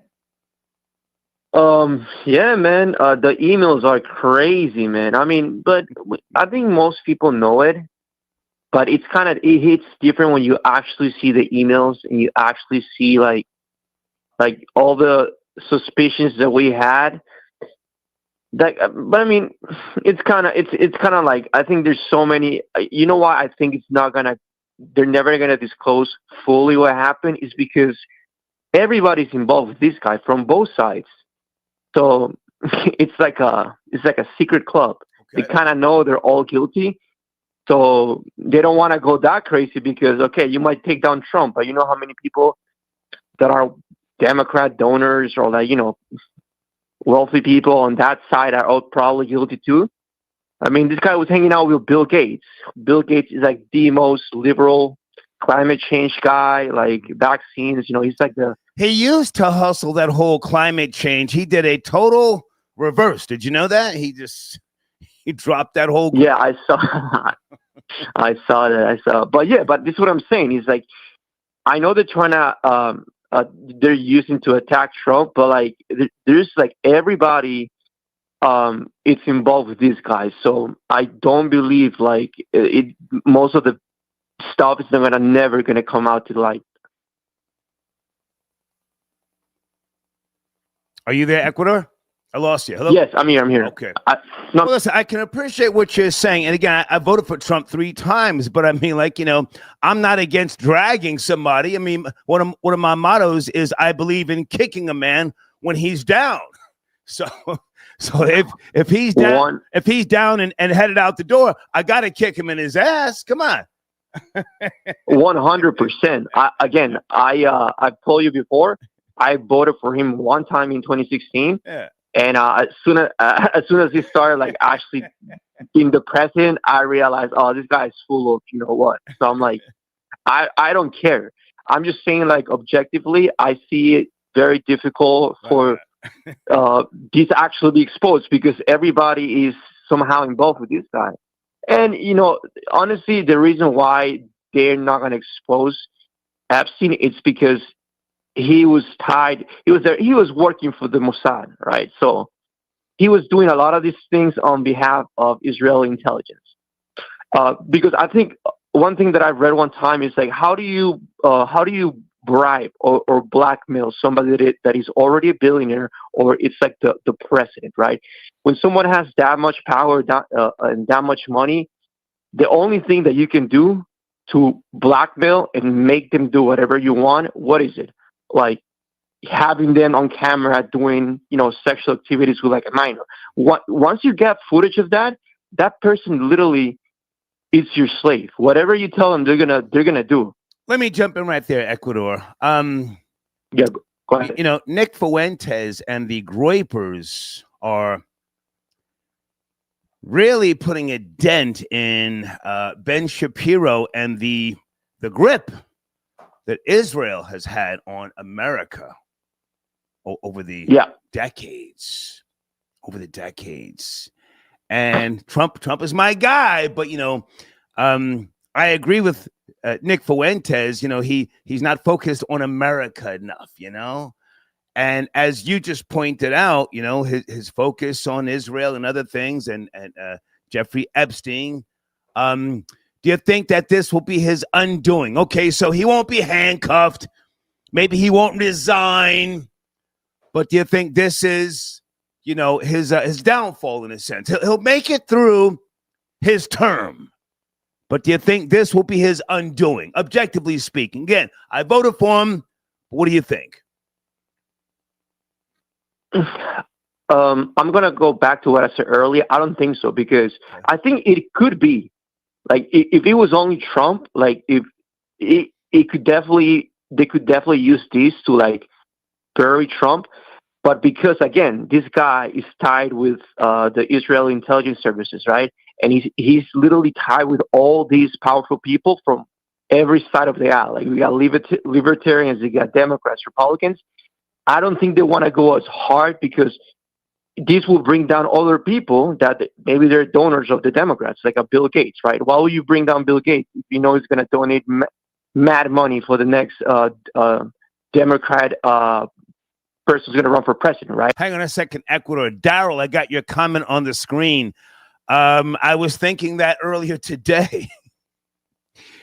Yeah, man, the emails are crazy, man. I mean, but I think most people know it, but it hits different when you actually see the emails and you actually see like all the suspicions that we had. But I mean, it's kind of like, I think there's so many, you know why I think they're never going to disclose fully what happened, is because everybody's involved with this guy from both sides. So it's like a secret club. Okay. They kind of know they're all guilty, so they don't want to go that crazy because, okay, you might take down Trump, but you know how many people that are Democrat donors or wealthy people on that side are all probably guilty too. I mean, this guy was hanging out with Bill Gates. Bill Gates is like the most liberal climate change guy, like vaccines. He's like He used to hustle that whole climate change. He did a total reverse. Did you know that? He dropped that whole. Yeah, I saw. I saw that. But this is what I'm saying. He's like, I know they're trying to, they're using to attack Trump, but like, there's like everybody, it's involved with these guys. So I don't believe like most of the stuff is never gonna come out to the light. Are you there, Ecuador? I lost you. Hello? Yes, I'm here. I'm here. Okay. No, Well, listen, I can appreciate what you're saying. And again, I voted for Trump 3 times, but I mean, like, I'm not against dragging somebody. I mean, one of my mottos is I believe in kicking a man when he's down. So if he's down and headed out the door, I got to kick him in his ass. Come on. 100%. I've told you before, I voted for him one time in 2016. Yeah. And as soon as he started like actually being the president, I realized, oh, this guy is full of you know what. So I'm like, I don't care. I'm just saying, like, objectively, I see it very difficult for this to actually be exposed because everybody is somehow involved with this guy. And honestly, the reason why they're not going to expose Epstein, it's because he was tied. He was there. He was working for the Mossad, right? So he was doing a lot of these things on behalf of Israeli intelligence. Because I think one thing that I've read one time is like, how do you bribe or blackmail somebody that is already a billionaire, or it's like the president, right? When someone has that much power and that much money, the only thing that you can do to blackmail and make them do whatever you want, what is it? Like having them on camera doing, sexual activities with like a minor. Once you get footage of that person literally is your slave. Whatever you tell them, they're gonna do. Let me jump in right there, Ecuador. Yeah, go ahead. Nick Fuentes and the Groypers are really putting a dent in Ben Shapiro and the grip that Israel has had on America over the decades. And Trump is my guy, but I agree with Nick Fuentes. He's not focused on America enough. And as you just pointed out, his focus on Israel and other things, and Jeffrey Epstein. Do you think that this will be his undoing? Okay, so he won't be handcuffed. Maybe he won't resign. But do you think this is, his downfall in a sense? He'll make it through his term. But do you think this will be his undoing, objectively speaking? Again, I voted for him. What do you think? I'm going to go back to what I said earlier. I don't think so, because I think it could be. Like, if it was only Trump, like, if it could definitely, they could definitely use this to, like, bury Trump. But because, again, this guy is tied with the Israeli intelligence services, right? And he's literally tied with all these powerful people from every side of the aisle. Like, we got libertarians, we got Democrats, Republicans. I don't think they want to go as hard, because this will bring down other people that maybe they're donors of the Democrats, like a Bill Gates, right? Why will you bring down Bill Gates if you know he's going to donate mad money for the next Democrat person who's going to run for president, right? Hang on a second, Ecuador. Daryl, I got your comment on the screen. I was thinking that earlier today.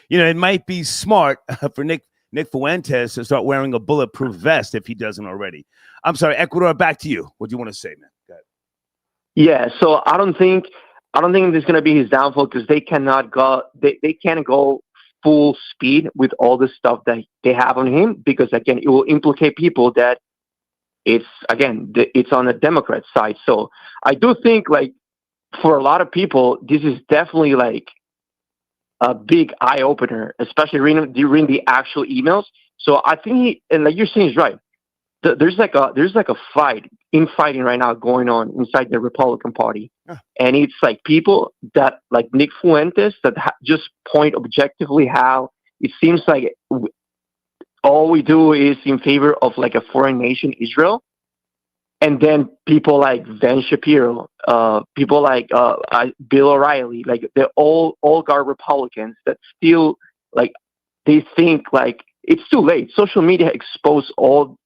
It might be smart for Nick Fuentes to start wearing a bulletproof vest if he doesn't already. I'm sorry, Ecuador, back to you. What do you want to say, man? Go ahead. Yeah, so I don't think this is going to be his downfall, because they cannot go. They can't go full speed with all the stuff that they have on him, because again, it will implicate people that it's on the Democrat side. So I do think, like, for a lot of people, this is definitely like a big eye opener, especially reading the actual emails. So I think and like you're saying is right. There's like a fighting right now going on inside the Republican Party, and it's like people that like Nick Fuentes that just point objectively how it seems like all we do is in favor of like a foreign nation, Israel. And then people like Ben Shapiro, people like Bill O'Reilly, like they're all oligarch Republicans that still like they think like it's too late. Social media exposed all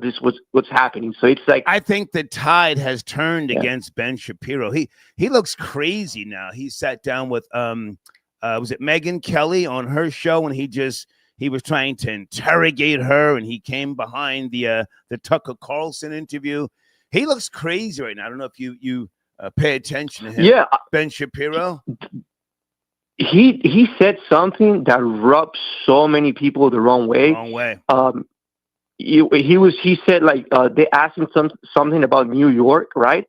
this what's happening. So it's like I think the tide has turned against Ben Shapiro. He looks crazy now. He sat down with was it Megyn Kelly on her show, and he was trying to interrogate her, and he came behind the Tucker Carlson interview. He looks crazy right now. I don't know if you pay attention to him. Yeah, Ben Shapiro. he said something that rubbed so many people the wrong way. Wrong way. He said like they asked him something about New York, right?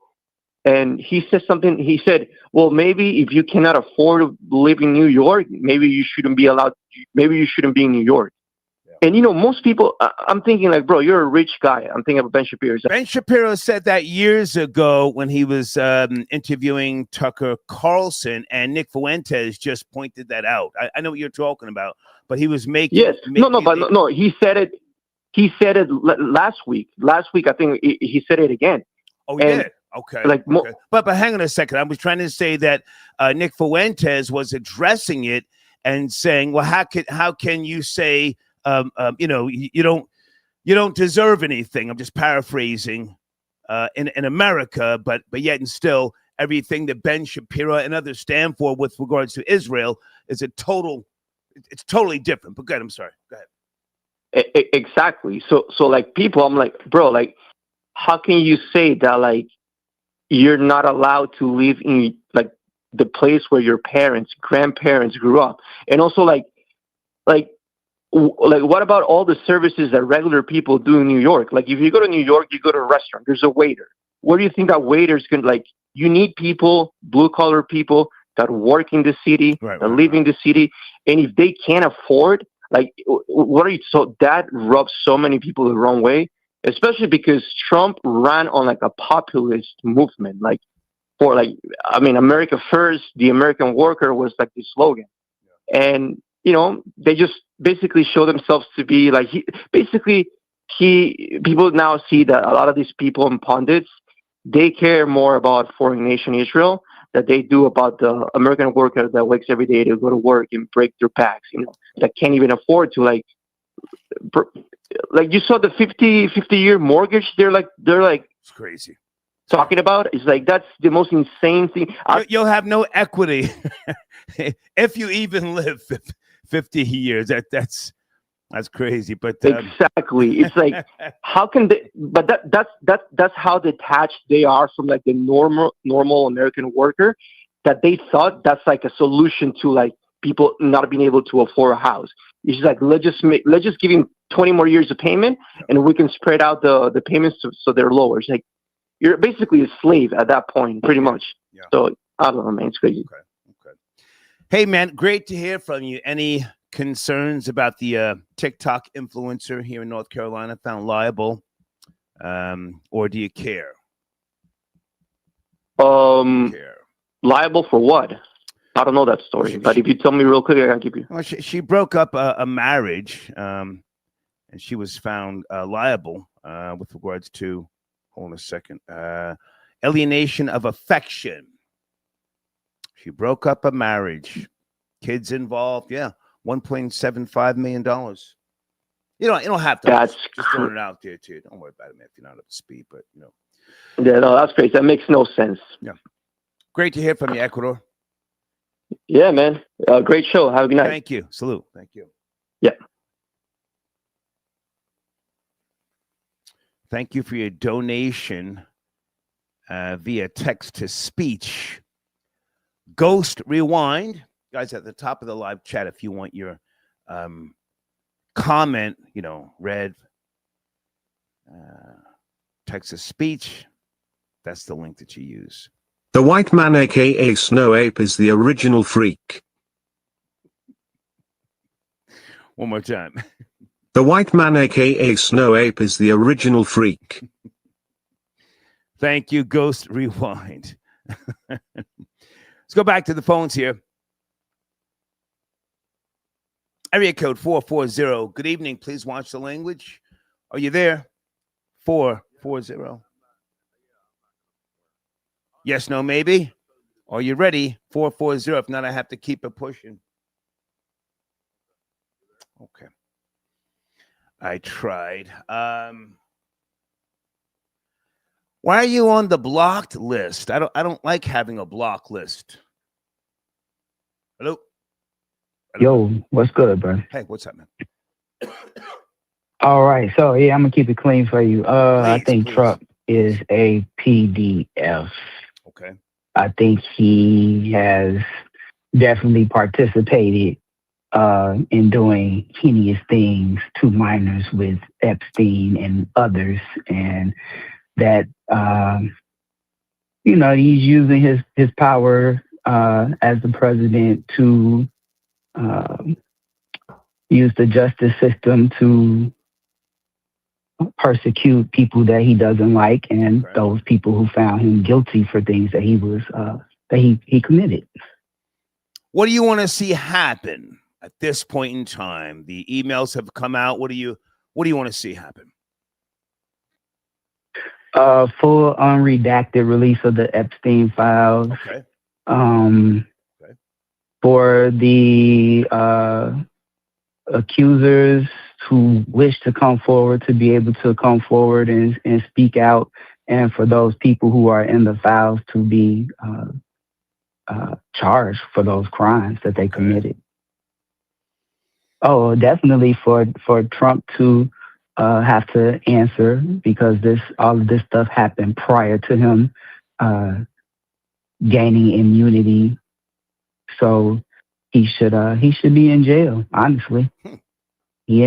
And he said something. He said, "Well, maybe if you cannot afford to live in New York, maybe you shouldn't be allowed. Maybe you shouldn't be in New York." Yeah. And most people, I'm thinking like, bro, you're a rich guy. I'm thinking of Ben Shapiro. Ben Shapiro said that years ago when he was interviewing Tucker Carlson, and Nick Fuentes just pointed that out. I know what you're talking about, but he was making. Yes, no. He said it. He said it last week. Last week, I think he said it again. Oh, he did. Okay. Okay. But hang on a second. I was trying to say that Nick Fuentes was addressing it and saying, well, how can you say, you don't deserve anything? I'm just paraphrasing in America, but yet and still everything that Ben Shapiro and others stand for with regards to Israel is it's totally different. But good. I'm sorry. Go ahead. Exactly. So like people, I'm like, bro, like, how can you say that like you're not allowed to live in like the place where your grandparents grew up? And also like what about all the services that regular people do in New York? Like if you go to New York, you go to a restaurant, there's a waiter. Where do you think that waiters can you need people, blue collar people that work in the city, live in the city. And if they can't afford, so that rubs so many people the wrong way, especially because Trump ran on like a populist movement, America first, the American worker was like the slogan. Yeah. And, they just basically show themselves to be like, people now see that a lot of these people and pundits, they care more about foreign nation Israel than they do about the American worker that wakes every day to go to work and break their backs, that can't even afford to you saw the 50-year mortgage. They're like it's crazy talking about. It's like that's the most insane thing. You'll have no equity if you even live 50 years. That's crazy. But exactly, it's like how can they? But that's how detached they are from like the normal American worker, that they thought that's like a solution to like people not being able to afford a house. It's like let's just give him 20 more years of payment, and we can spread out the payments so they're lower. It's like you're basically a slave at that point, pretty much. Yeah. So I don't know, man. It's crazy. Okay. Hey, man, great to hear from you. Any concerns about the TikTok influencer here in North Carolina found liable, or do you care? Liable for what? I don't know that story, but if you tell me real quick, I can keep you. Well, she broke up a marriage, and she was found liable with regards to, hold on a second, alienation of affection. She broke up a marriage, kids involved, yeah, $1.75 million. You don't have to. That's just throwing it out there too. Don't worry about it, man, if you're not up to speed, but Yeah, no, that's great. That makes no sense. Yeah. Great to hear from you, Ecuador. Yeah, man. Great show. Have a good night. Thank you. Salute. Thank you. Yeah. Thank you for your donation via text to speech. Ghost Rewind. Guys, at the top of the live chat, if you want your comment, read, text to speech, that's the link that you use. The white man aka Snow Ape is the original freak. One more time. The white man aka Snow Ape is the original freak. Thank you, Ghost Rewind. Let's go back to the phones here. Area code 440. Good evening. Please watch the language. Are you there? 440. Yes, no, maybe. Are you ready? 440. If not, I have to keep it pushing. Okay. I tried. Why are you on the blocked list? I don't like having a block list. Hello? Yo, what's good, bro? Hey, what's up, man? All right, so yeah, I'm gonna keep it clean for you. I think please. Trump is a PDF. Okay. I think he has definitely participated in doing heinous things to minors with Epstein and others, and that he's using his power as the president to use the justice system to persecute people that he doesn't like, and those people who found him guilty for things that he committed. What do you want to see happen at this point in time? The emails have come out. What do you want to see happen? Full unredacted release of the Epstein files. Okay. For the accusers who wish to come forward to be able to come forward and speak out, and for those people who are in the files to be charged for those crimes that they committed. Oh, definitely for Trump to have to answer, because all of this stuff happened prior to him gaining immunity. So he should be in jail, honestly. He,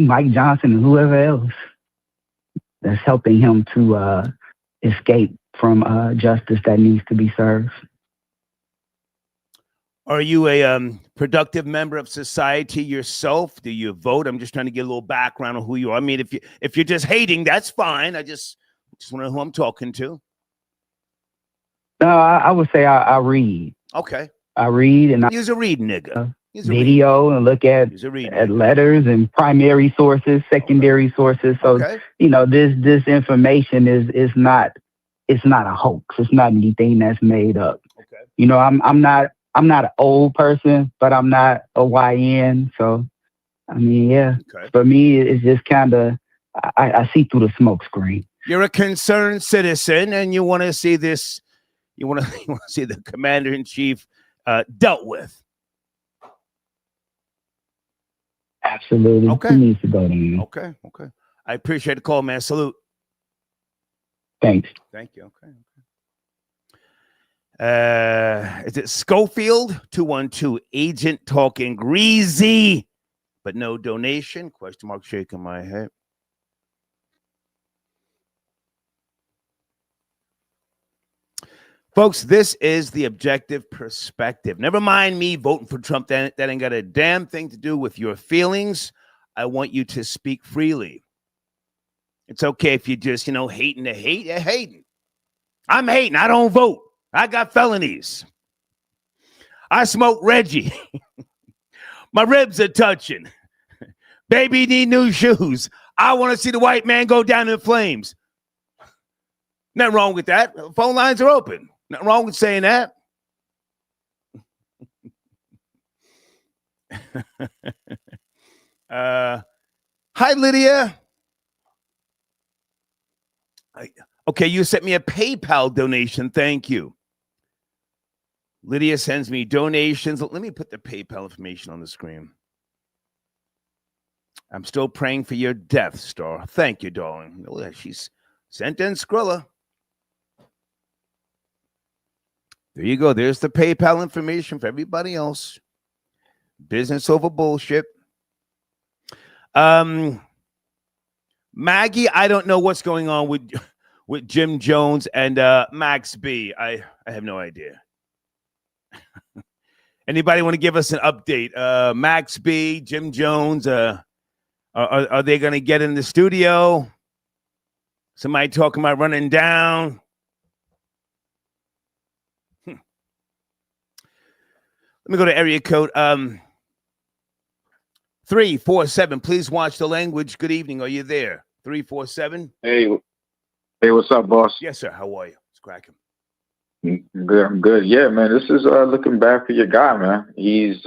Mike Johnson, and whoever else that's helping him to escape from justice that needs to be served. Are you a productive member of society yourself? Do you vote? I'm just trying to get a little background on who you are. I mean, if you're just hating, that's fine. I just want to know who I'm talking to. No, I would say I read. Okay. I read, and Use a read, nigga. Video and look at letters and primary sources, secondary sources. So this information is not a hoax. It's not anything that's made up. Okay. I'm not an old person, but I'm not a YN. So I mean, yeah. Okay. For me, it's just kind of I see through the smoke screen. You're a concerned citizen, and you want to see this. You want to see the commander in chief dealt with. Absolutely. Okay. He needs to go down. Okay. I appreciate the call, man. Salute. Thanks. Thank you. Okay. Is it Schofield? 212 agent talking greasy, but no donation? Question mark shaking my head. Folks, this is the objective perspective. Never mind me voting for Trump. That ain't got a damn thing to do with your feelings. I want you to speak freely. It's okay if you just, hating to hate. You're hating. I'm hating. I don't vote. I got felonies. I smoke Reggie. My ribs are touching. Baby need new shoes. I want to see the white man go down in flames. Nothing wrong with that. Phone lines are open. Nothing wrong with saying that. Hi, Lydia. Okay, you sent me a PayPal donation. Thank you. Lydia sends me donations. Let me put the PayPal information on the screen. I'm still praying for your death, Star. Thank you, darling. She's sent in Skrilla. There you go. There's the PayPal information for everybody else. Business over bullshit. Maggie, I don't know what's going on with Jim Jones and Max B. I have no idea. Anybody want to give us an update? Max B, Jim Jones, are they going to get in the studio? Somebody talking about running down. Let me go to area code 347. Please watch the language. Good evening. Are you there? 347. Hey, what's up, boss? Yes, sir. How are you? It's cracking. Good. I'm good. Yeah, man. This is looking bad for your guy, man. He's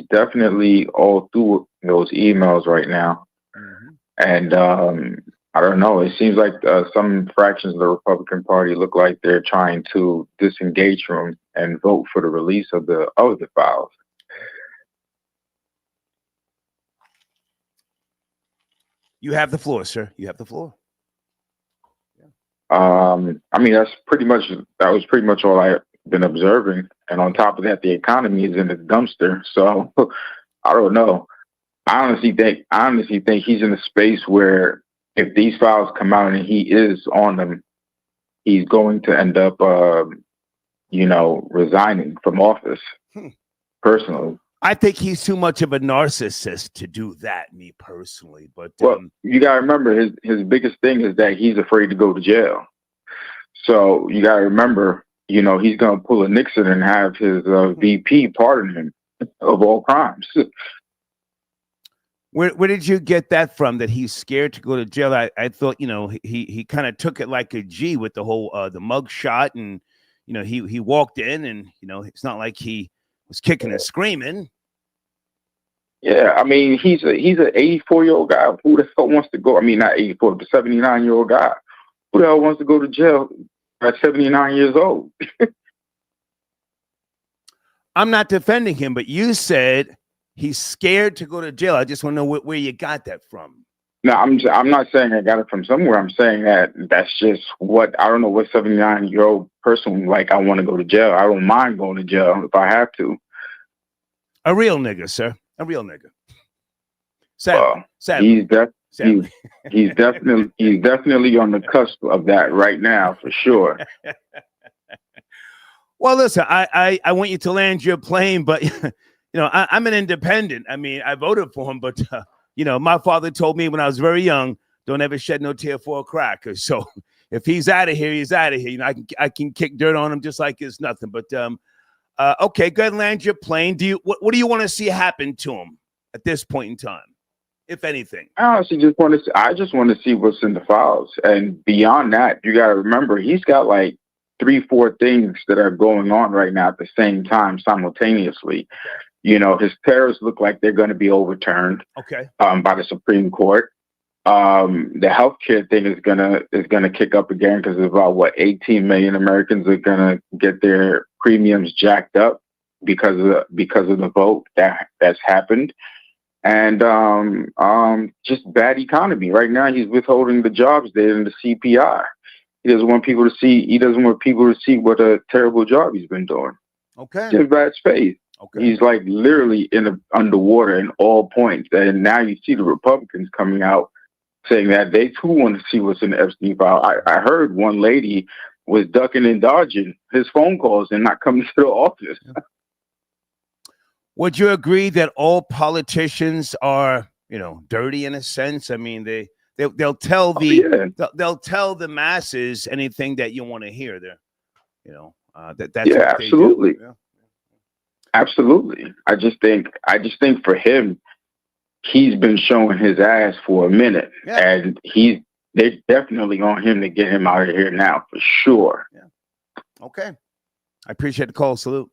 definitely all through those emails right now, and I don't know. It seems like some fractions of the Republican Party look like they're trying to disengage from and vote for the release of the files. You have the floor, sir. You have the floor. I mean, that was pretty much all I've been observing. And on top of that, the economy is in the dumpster. So I don't know. I honestly think he's in a space where if these files come out and he is on them, he's going to end up, resigning from office. Personally, I think he's too much of a narcissist to do that. Me personally, but you gotta remember his biggest thing is that he's afraid to go to jail. So you gotta remember, he's gonna pull a Nixon and have his VP pardon him of all crimes. Where did you get that from? That he's scared to go to jail? I thought he kind of took it like a G with the whole the mug shot, and he walked in, and it's not like he was kicking and screaming. Yeah, I mean he's an 84-year-old guy. Who the hell wants to go? I mean, not 84, but 79-year-old guy. Who the hell wants to go to jail at 79 years old? I'm not defending him, but you said he's scared to go to jail. I just want to know where you got that from. No, I'm not saying I got it from somewhere. I'm saying that's just what I don't know what 79-year-old person like. I want to go to jail. I don't mind going to jail if I have to. A real nigga, sir. A real nigga. Sadly. He's definitely on the cusp of that right now for sure. Well, listen, I want you to land your plane, but I'm an independent. I mean, I voted for him, but my father told me when I was very young, don't ever shed no tear for a cracker. So if he's out of here, he's out of here. I can kick dirt on him just like it's nothing. But okay, go ahead and land your plane. What do you want to see happen to him at this point in time, if anything? I honestly just want to see what's in the files, and beyond that, you got to remember he's got like 3-4 things that are going on right now at the same time simultaneously. His tariffs look like they're going to be overturned. Okay. By the Supreme Court. The healthcare thing is gonna kick up again because about 18 million Americans are gonna get their premiums jacked up because of the vote that's happened, and just bad economy right now. He's withholding the jobs there in the CPI. He doesn't want people to see. He doesn't want people to see what a terrible job he's been doing. Okay. Just bad space. Okay. He's like literally underwater in all points, and now you see the Republicans coming out saying that they too want to see what's in the Epstein file. I heard one lady was ducking and dodging his phone calls and not coming to the office. Would you agree that all politicians are, dirty in a sense? I mean, they'll tell they'll tell the masses anything that you want to hear. That's absolutely. Yeah. Absolutely. I just think for him, he's been showing his ass for a minute, and they're definitely on him to get him out of here now for sure. Yeah. Okay. I appreciate the call. Salute.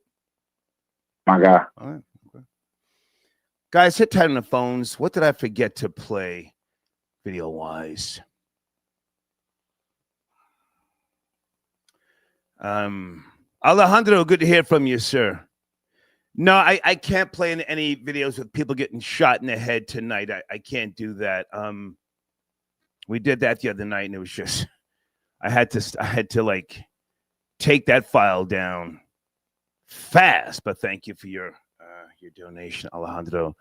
My guy. All right. Okay. Guys, hit tight on the phones. What did I forget to play video wise? Alejandro, good to hear from you, sir. No, I can't play in any videos with people getting shot in the head tonight. I can't do that. We did that the other night, and it was just I had to like take that file down fast. But thank you for your donation, Alejandro.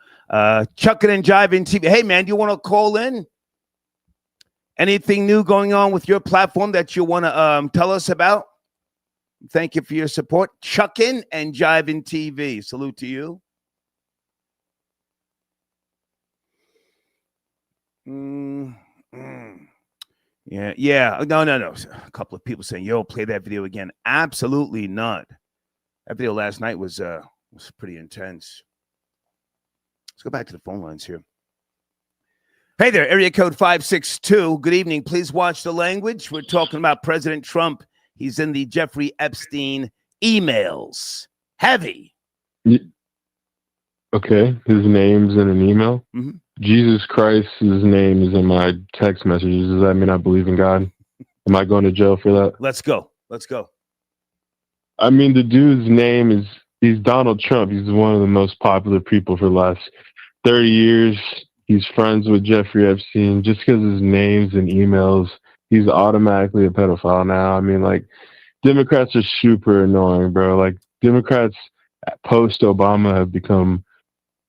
Chucking and Jiving TV. Hey man, do you want to call in? Anything new going on with your platform that you want to tell us about? Thank you for your support. Chuckin' and Jiving TV. Salute to you. Yeah. No. A couple of people saying, yo, play that video again. Absolutely not. That video last night was pretty intense. Let's go back to the phone lines here. Hey there, area code 562. Good evening. Please watch the language. We're talking about President Trump. He's in the Jeffrey Epstein emails. Heavy. Okay. His name's in an email. Mm-hmm. Jesus Christ's name is in my text messages. Does that mean I believe in God? Am I going to jail for that? Let's go. I mean, the dude's name he's Donald Trump. He's one of the most popular people for the last 30 years. He's friends with Jeffrey Epstein. Just because his name's in emails he's automatically a pedophile now. I mean, like, Democrats are super annoying, bro. Like, Democrats post Obama have become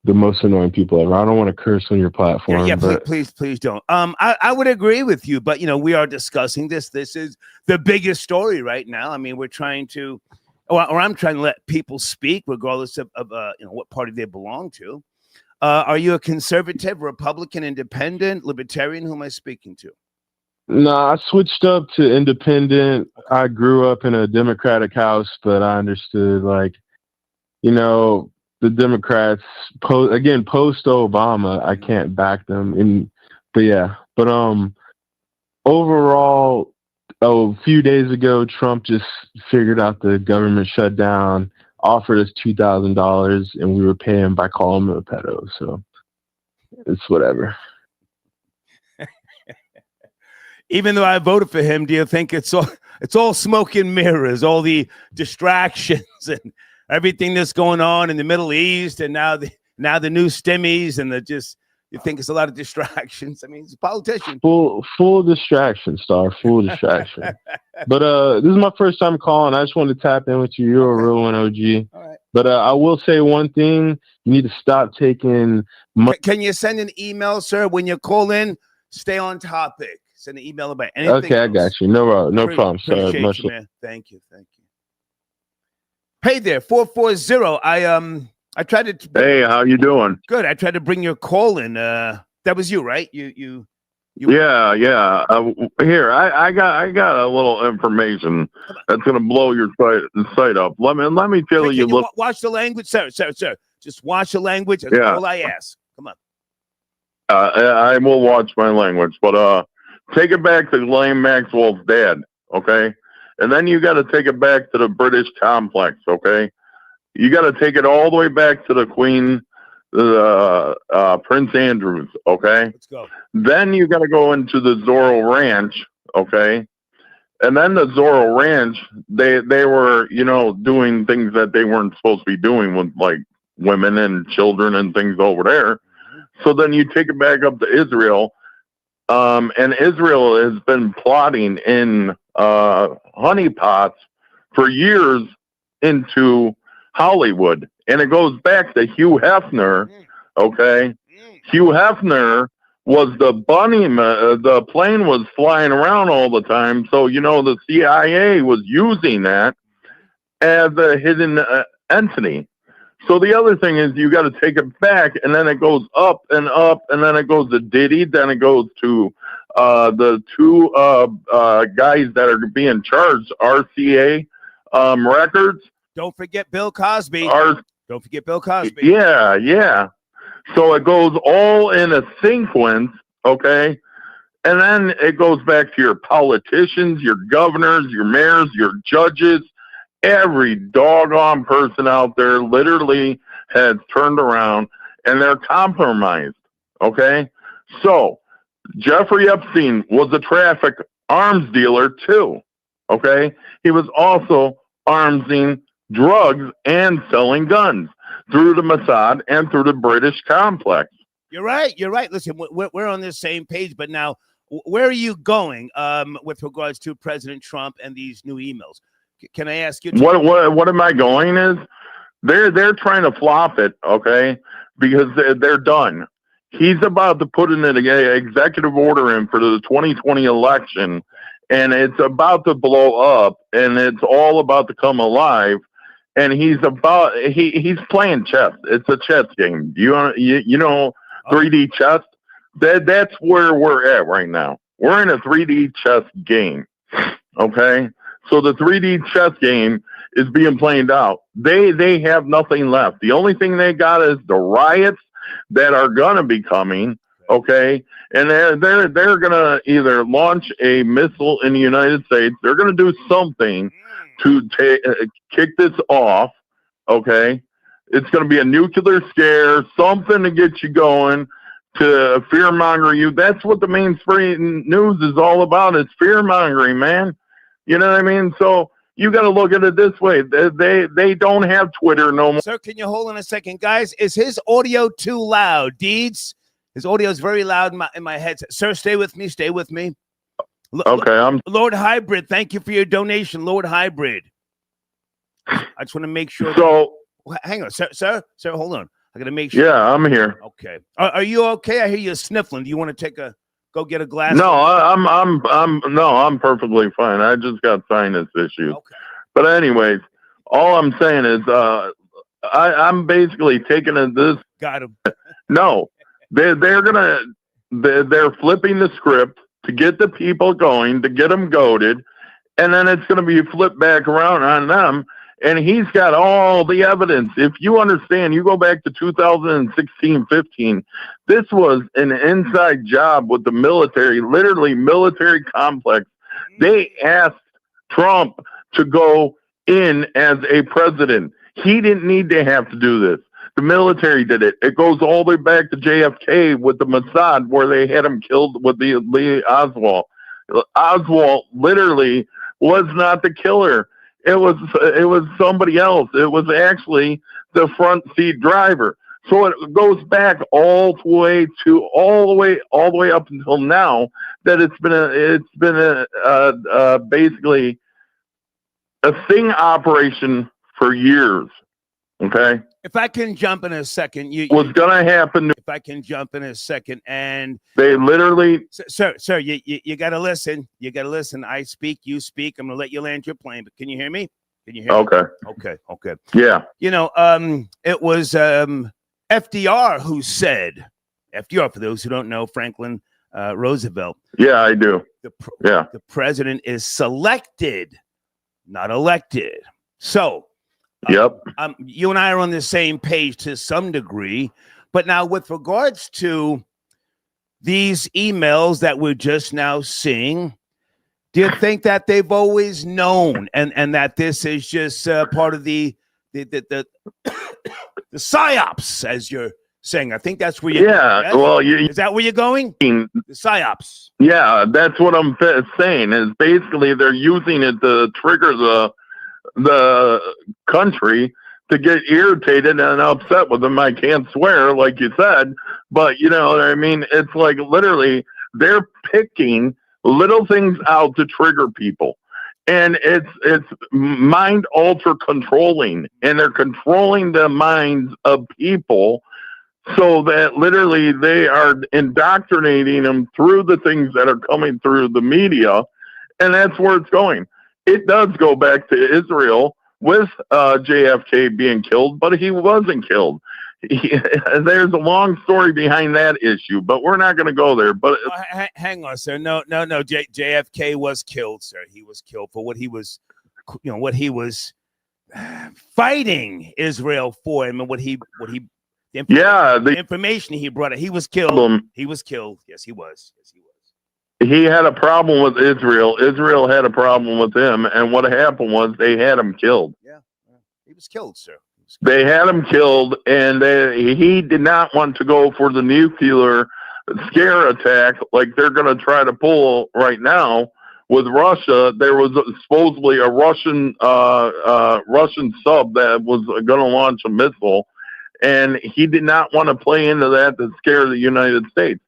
the most annoying people ever. I don't want to curse on your platform. Yeah, but please don't. I would agree with you, but we are discussing this. This is the biggest story right now. I mean, we're trying to, or I'm trying to let people speak, regardless of what party they belong to. Are you a conservative, Republican, independent, libertarian? Who am I speaking to? No, I switched up to independent. I grew up in a Democratic house, but I understood, like, the Democrats post Obama, I can't back them. But overall, a few days ago, Trump just figured out the government shutdown, offered us $2,000, and we were paying by calling him a pedo. So it's whatever. Even though I voted for him, do you think it's all smoke and mirrors, all the distractions and everything that's going on in the Middle East, and now the new stimmies, and you think it's a lot of distractions? I mean, he's a politician. Full distraction, Star. Full distraction. But this is my first time calling. I just wanted to tap in with you. You're a real one, OG. All right. But I will say one thing: you need to stop taking. Can you send an email, sir? When you call in, stay on topic. Send an email about anything. Okay, I got you. No problem, sir. Appreciate you, man. Thank you. Hey there, 440. I tried to. Hey, how you doing? Good. I tried to bring your call in. That was you, right? You. Yeah. Here, I got a little information that's gonna blow your site up. Let me tell you. Look, watch the language, sir. Just watch the language. That's all I ask. Come on. I will watch my language, but take it back to Ghislaine Maxwell's dad, okay? And then you got to take it back to the British complex, okay? You got to take it all the way back to the Queen, Prince Andrews, okay? Let's go. Then you got to go into the Zorro Ranch, okay? And then the Zorro Ranch, they were, doing things that they weren't supposed to be doing with, like, women and children and things over there. So then you take it back up to Israel, and Israel has been plotting in honeypots for years into Hollywood. And it goes back to Hugh Hefner, okay? Hugh Hefner was the bunny, the plane was flying around all the time. So, the CIA was using that as a hidden entity. So the other thing is you got to take it back, and then it goes up, and then it goes to Diddy, then it goes to the two guys that are being charged, RCA Records. Don't forget Bill Cosby. Don't forget Bill Cosby. Yeah. So it goes all in a sequence, okay? And then it goes back to your politicians, your governors, your mayors, your judges. Every doggone person out there literally has turned around and they're compromised. Okay. So Jeffrey Epstein was a traffic arms dealer too. Okay. He was also armsing drugs and selling guns through the Mossad and through the British complex. You're right. Listen, we're on the same page, but now where are you going with regards to President Trump and these new emails? Can I ask you? What am I going is they're trying to flop it, okay? Because they're done. He's about to put in an executive order in for the 2020 election, and it's about to blow up, and it's all about to come alive. And he's playing chess. It's a chess game. You know 3D chess? That's where we're at right now. We're in a 3D chess game, okay? So the 3D chess game is being played out. They have nothing left. The only thing they got is the riots that are gonna be coming, okay? And they're gonna either launch a missile in the United States. They're gonna do something to kick this off, okay? It's gonna be a nuclear scare, something to get you going, to fear monger you. That's what the mainstream news is all about. It's fear mongering, man. You know what I mean? So you got to look at it this way. They don't have Twitter no more. Sir, can you hold on a second? Guys, is his audio too loud? Deeds? His audio is very loud in my headset. Sir, stay with me. Okay, Lord Hybrid, thank you for your donation, Lord Hybrid. I just want to make sure. So, hang on, sir, hold on. I got to make sure. Yeah, I'm here. Okay. Are you okay? I hear you sniffling. Do you want to go get a glass? No, I'm perfectly fine. I just got sinus issues. Okay. But anyways, all I'm saying is, I'm basically taking this. Got him. No, they're flipping the script to get the people going, to get them goaded, and then it's going to be flipped back around on them. And he's got all the evidence. If you understand, you go back to 2016-15, this was an inside job with the military, literally military complex. They asked Trump to go in as a president. He didn't need to have to do this. The military did it. It goes all the way back to JFK with the Mossad, where they had him killed with the Lee Oswald. Oswald literally was not the killer. It was somebody else. It was actually the front seat driver. So it goes back all the way up until now, that it's been basically a sting operation for years. Okay. If I can jump in a second, what's gonna happen? If I can jump in a second, and they literally, sir, you gotta listen. You gotta listen. I speak, you speak. I'm gonna let you land your plane. But can you hear me? Can you hear okay. me? Okay. Yeah. It was FDR who said, FDR, for those who don't know, Franklin Roosevelt. Yeah, I do. The president is selected, not elected. So. Yep. You and I are on the same page to some degree, but now with regards to these emails that we're just now seeing, do you think that they've always known and that this is just part of the psyops, as you're saying? I think that's where you're going. Yes? Well, is that where you're going? The psyops. Yeah, that's what I'm saying. Is basically they're using it to trigger the country to get irritated and upset with them. I can't swear, like you said, but you know what I mean? It's like literally they're picking little things out to trigger people. And it's mind alter controlling, and they're controlling the minds of people so that literally they are indoctrinating them through the things that are coming through the media. And that's where it's going. It does go back to Israel with JFK being killed, but he wasn't killed. There's a long story behind that issue, but we're not going to go there. But hang on, sir. No. JFK was killed, sir. He was killed for what he was, what he was fighting Israel for, and the information he brought. He was killed. He was killed. Yes, he was. He had a problem with Israel. Israel had a problem with him. And what happened was they had him killed. Yeah. He was killed, sir. They had him killed, and he did not want to go for the nuclear scare attack like they're going to try to pull right now with Russia. There was supposedly a Russian sub that was going to launch a missile, and he did not want to play into that to scare the United States.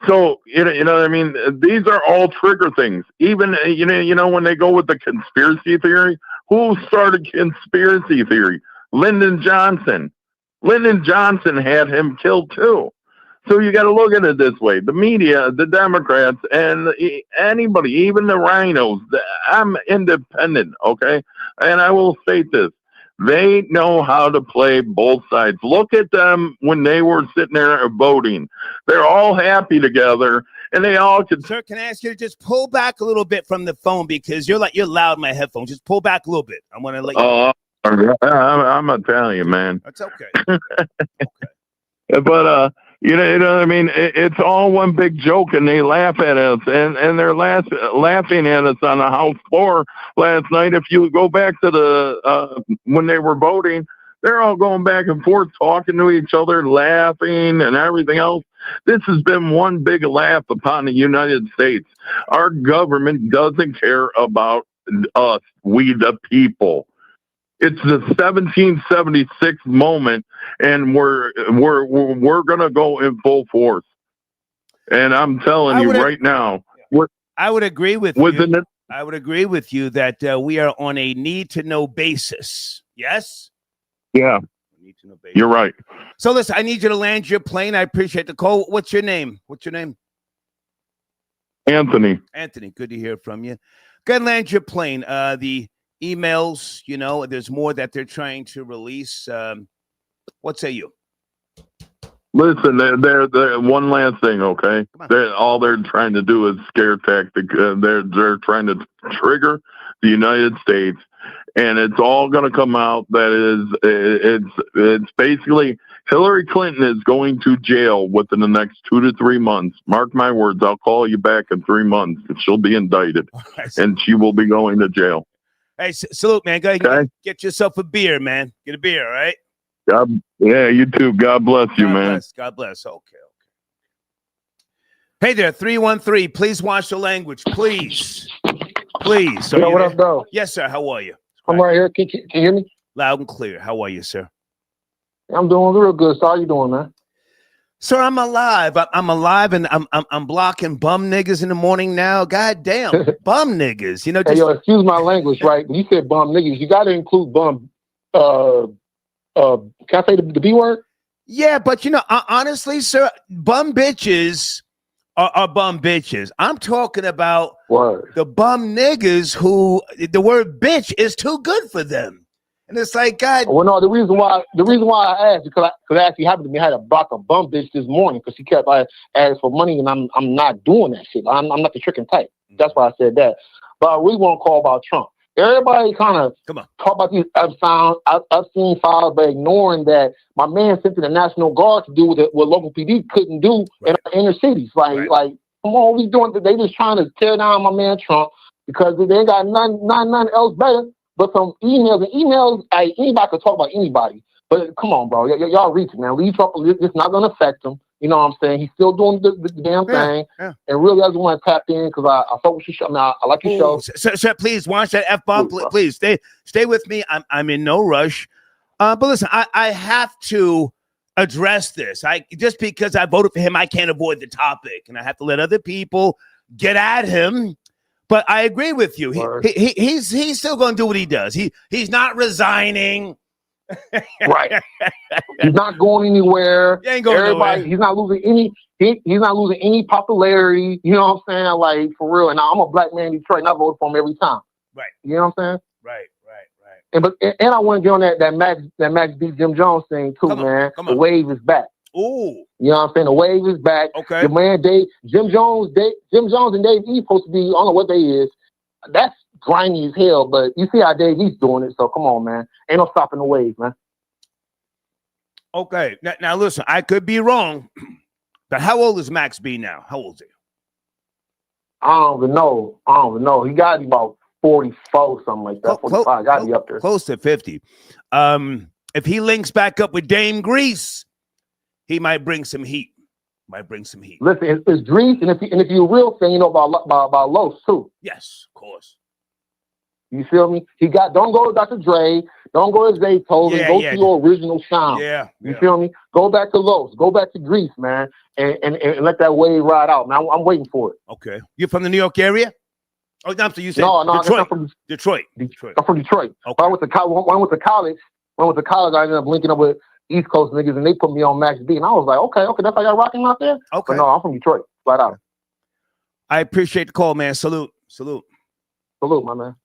So, you know what I mean? These are all trigger things. Even, when they go with the conspiracy theory, who started conspiracy theory? Lyndon Johnson. Lyndon Johnson had him killed too. So you got to look at it this way. The media, the Democrats, and anybody, even the rhinos, I'm independent, okay? And I will state this. They know how to play both sides. Look at them when they were sitting there voting. They're all happy together, and they all could. Sir, can I ask you to just pull back a little bit from the phone, because you're loud in my headphones. Just pull back a little bit. I want to let you. Oh, I'm Italian, man. That's okay. But you know what I mean? It's all one big joke, and they laugh at us, and they're laughing at us on the House floor last night. If you go back to the when they were voting, they're all going back and forth, talking to each other, laughing, and everything else. This has been one big laugh upon the United States. Our government doesn't care about us, we the people. It's the 1776 moment, and we're gonna go in full force. And I'm telling you right now, I would agree with within you. it. I would agree with you that we are on a need-to-know basis. Yes? Yeah, Need-to-know basis. you're right. So listen, I need you to land your plane. I appreciate the call. What's your name? What's your name? Anthony. Anthony, good to hear from you. Go ahead and land your plane. The emails, you know, there's more that they're trying to release. What say you? Listen, they're one last thing, okay? They're trying to do is scare tactic. They're trying to trigger the United States, and it's all going to come out. It's basically Hillary Clinton is going to jail within the next 2 to 3 months. Mark my words. I'll call you back in 3 months, and she'll be indicted, and she will be going to jail. Hey, salute, man. Go ahead, get yourself a beer, man. Get a beer, all right? Yeah, you too. God bless you, man. God bless. Okay. Hey there, 313. Please watch the language, please. Please. Yo, what up, though? Yes, sir. How are you? I'm right here. Can you hear me? Loud and clear. How are you, sir? I'm doing real good. So how you doing, man? Sir, I'm alive. I'm alive, and I'm blocking bum niggas in the morning now. God damn, bum niggas. You know. Hey, yo, excuse my language, right? When you said bum niggas, you got to include bum. Can I say the B word? Yeah, but you know, honestly, sir, bum bitches are bum bitches. I'm talking about the bum niggas who the word bitch is too good for them, and it's like, God. Well, no, the reason why I asked because it actually happened to me. I had to block a bum bitch this morning because she kept asking for money, and I'm not doing that shit. I'm not the tricking type. That's why I said that. But we won't call about Trump. Everybody kind of talk about these Epstein files, but ignoring that my man sent to the National Guard to do what local PD couldn't do in our inner cities. Like, come on, we doing? They just trying to tear down my man Trump because they ain't got none else better but some emails. And emails, anybody could talk about anybody. But come on, bro, y'all reaching, man. Leave Trump. It's not gonna affect him. You know what I'm saying? He's still doing the damn thing. Yeah. And really, I just want to tap in because I fuck with your show. I like your show. Sir, please watch that F-bomb. Please stay with me. I'm in no rush. But listen, I have to address this. Just because I voted for him, I can't avoid the topic, and I have to let other people get at him. But I agree with you. He's still going to do what he does. He's not resigning. Right. He's not going anywhere. He ain't going nowhere. He's not losing any. He's not losing any popularity. You know what I'm saying? Like, for real. And I'm a black man in Detroit, and I vote for him every time. Right. You know what I'm saying? Right. And I want to get on that Max beat Jim Jones thing too, man. The wave is back. Ooh. You know what I'm saying? The wave is back. Okay. Your man Jim Jones and Dave E supposed to be, I don't know what they is. That's grimy as hell, but you see how Dave E's doing it, so come on, man. Ain't no stopping the wave, man. Okay. Now listen, I could be wrong, but how old is Max B now? How old is he? I don't even know. He got to be about 44, something like that. 45, got to be up there. Close to 50. If he links back up with Dame Grease, he might bring some heat. Listen, it's Grease, and if you're a real fan, you know about Los too. Yes, of course. You feel me? Don't go to Dr. Dre, don't go to Zaytoven, go to your original sound. Yeah. You feel me? Go back to Los, go back to Grease, man, and let that wave ride out, man. I'm waiting for it. Okay. You're from the New York area? Oh, no, so you said no, Detroit. I'm from Detroit. I'm from Detroit. Okay. When I went to college, I ended up linking up with East Coast niggas, and they put me on Max B, and I was like, okay, that's how y'all rocking out there? Okay. But no, I'm from Detroit, flat out. I appreciate the call, man. Salute, my man.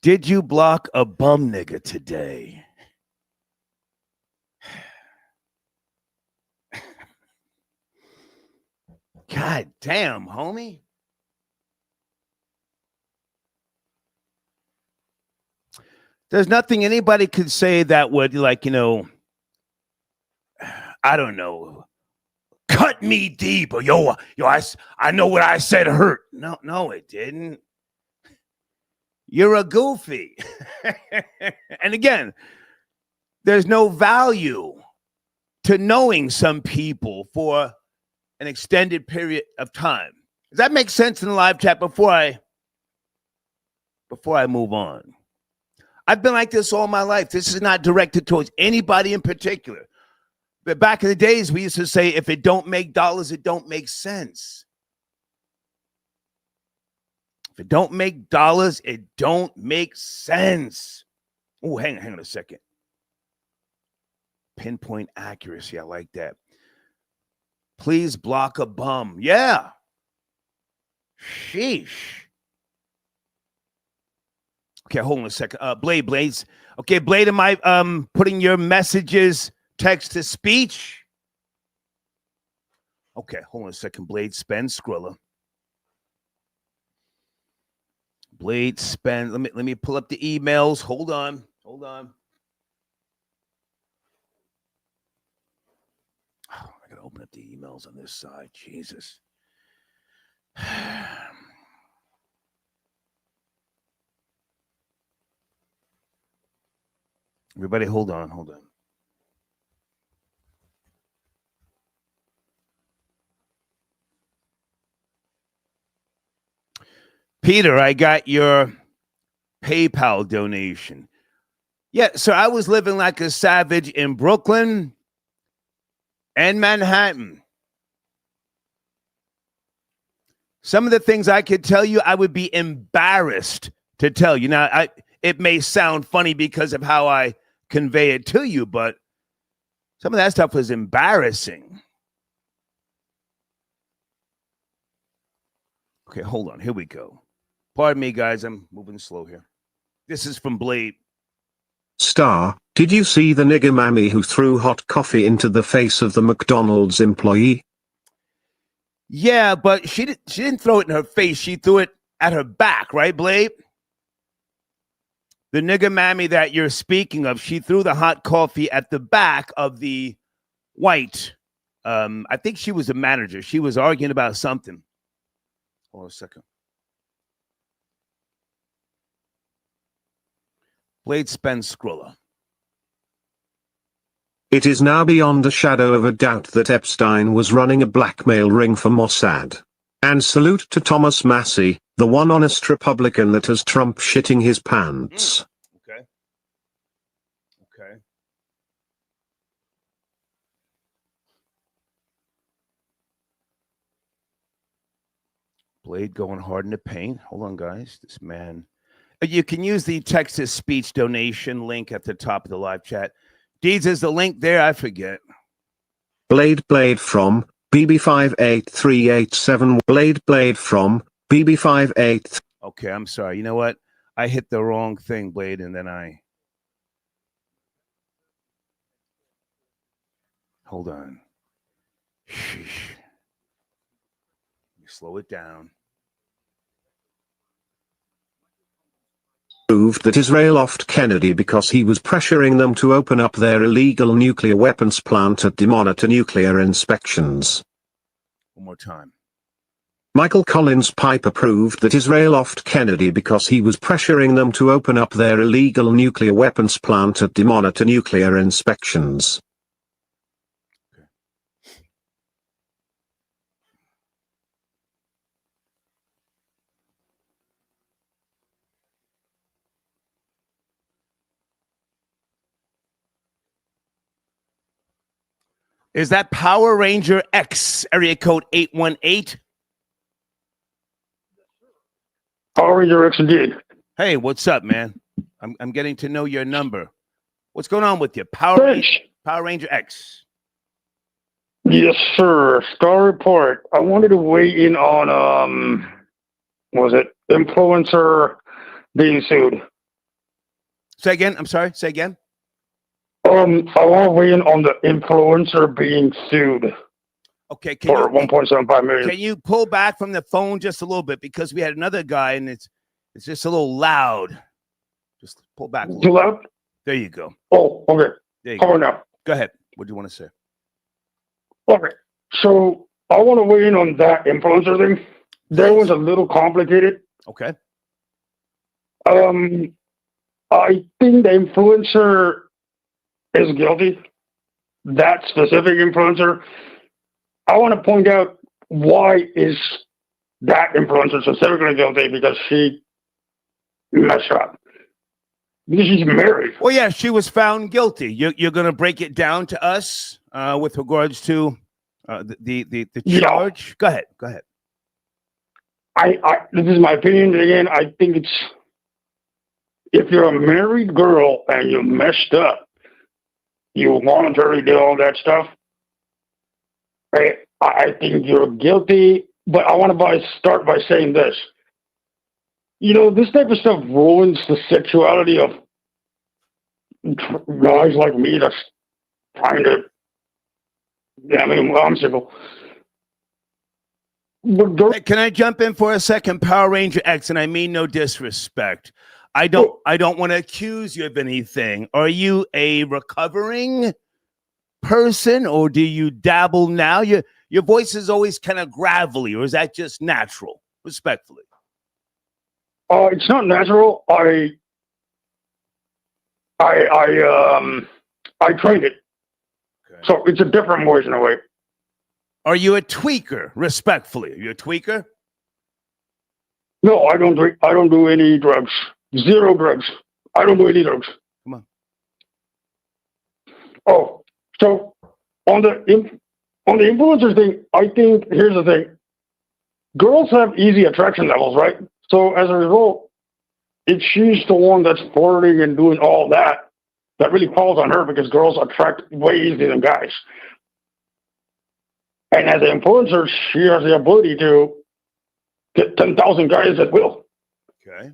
Did you block a bum nigga today? God damn, homie. There's nothing anybody could say that would, like, you know, I don't know, cut me deep, or I know what I said hurt. No, it didn't. You're a goofy. And again, there's no value to knowing some people for an extended period of time. Does that make sense in the live chat before I move on? I've been like this all my life. This is not directed towards anybody in particular. But back in the days, we used to say, if it don't make dollars, it don't make sense. If it don't make dollars, it don't make sense. Oh, hang on a second. Pinpoint accuracy. I like that. Please block a bum. Yeah. Sheesh. Okay, hold on a second. Blades. Okay, Blade, am I putting your messages text to speech? Okay, hold on a second. Blade, spend Skrilla. Blade, spend. Let me pull up the emails. Hold on. Oh, I gotta open up the emails on this side. Jesus. Everybody, hold on. Peter, I got your PayPal donation. Yeah, so I was living like a savage in Brooklyn and Manhattan. Some of the things I could tell you, I would be embarrassed to tell you. Now, it may sound funny because of how I convey it to you, but some of that stuff was embarrassing. Okay, hold on. Here we go. Pardon me, guys. I'm moving slow here. This is from Blade. Star, did you see the nigger mammy who threw hot coffee into the face of the McDonald's employee? Yeah, but she didn't throw it in her face. She threw it at her back, right, Blade? The nigger mammy that you're speaking of, she threw the hot coffee at the back of the white. I think she was a manager. She was arguing about something. Hold on a second. Blade spends Skrilla. It is now beyond a shadow of a doubt that Epstein was running a blackmail ring for Mossad. And salute to Thomas Massey, the one honest Republican that has Trump shitting his pants. Okay. Blade going hard in the paint. Hold on, guys. This man. You can use the text-to-speech donation link at the top of the live chat. Deeds, is the link there? I forget. Blade from BB58387. Blade from BB58. Okay, I'm sorry. You know what? I hit the wrong thing, Blade, and then I... Hold on. Sheesh. Let me slow it down. Proved that Israel offed Kennedy because he was pressuring them to open up their illegal nuclear weapons plant at demonitor nuclear inspections. One more time. Michael Collins Piper proved that Israel offed Kennedy because he was pressuring them to open up their illegal nuclear weapons plant at demonitor nuclear inspections. Is that Power Ranger X, area code 818? Power Ranger X indeed. Hey, what's up, man? I'm getting to know your number. What's going on with you? Power Ranger X. Yes, sir. Star Report. I wanted to weigh in on, was it influencer being sued? Say again. I'm sorry. Say again. I want to weigh in on the influencer being sued. Okay, for 1.75 million. Can you pull back from the phone just a little bit, because we had another guy and it's just a little loud. Just pull back a little. Too loud? There you go. Oh, okay. There you How go. about now? Go ahead. What do you want to say? Okay. So I want to weigh in on that influencer thing. That was a little complicated. Okay. I think the influencer is guilty. That specific influencer. I want to point out, why is that influencer specifically guilty? Because she messed up. Because she's married. Well, yeah, she was found guilty. You're going to break it down to us with regards to the Yeah. charge? Go ahead. Go ahead. This is my opinion. Again, I think it's, if you're a married girl and you messed up, you voluntarily did all that stuff, right? I think you're guilty. But I want to start by saying this. You know, this type of stuff ruins the sexuality of guys like me that's trying to, yeah, I mean, well, I'm single. Hey, can I jump in for a second, Power Ranger X? And I mean no disrespect. I don't want to accuse you of anything. Are you a recovering person, or do you dabble now? Your voice is always kind of gravelly, or is that just natural? Respectfully. It's not natural. I trained it. Okay. So it's a different voice in a way. Are you a tweaker? Respectfully, are you a tweaker? No, I don't do any drugs. Zero drugs. I don't do any drugs. Come on. Oh, so on the influencer thing, I think here's the thing. Girls have easy attraction levels, right? So as a result, if she's the one that's flirting and doing all that, that really falls on her because girls attract way easier than guys. And as an influencer, she has the ability to get 10,000 guys at will. Okay.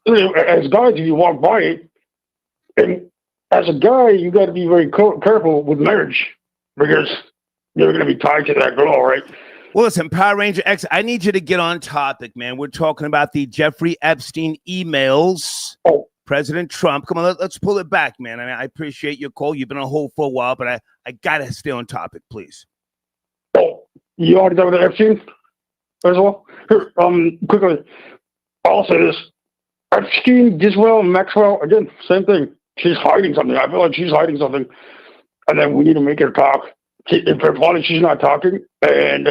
As guys, if you walk by, and as a guy, you got to be very careful with marriage because you're going to be tied to that girl, right? Well, listen, Power Ranger X, I need you to get on topic, man. We're talking about the Jeffrey Epstein emails. Oh. President Trump. Come on, let's pull it back, man. I mean, I appreciate your call. You've been on hold for a while, but I got to stay on topic, please. Oh, you already done with Epstein as well? Here, quickly, I'll say this. Epstein, Giswell, Maxwell, again, same thing. She's hiding something. I feel like she's hiding something. And then we need to make her talk. If her body, she's not talking, and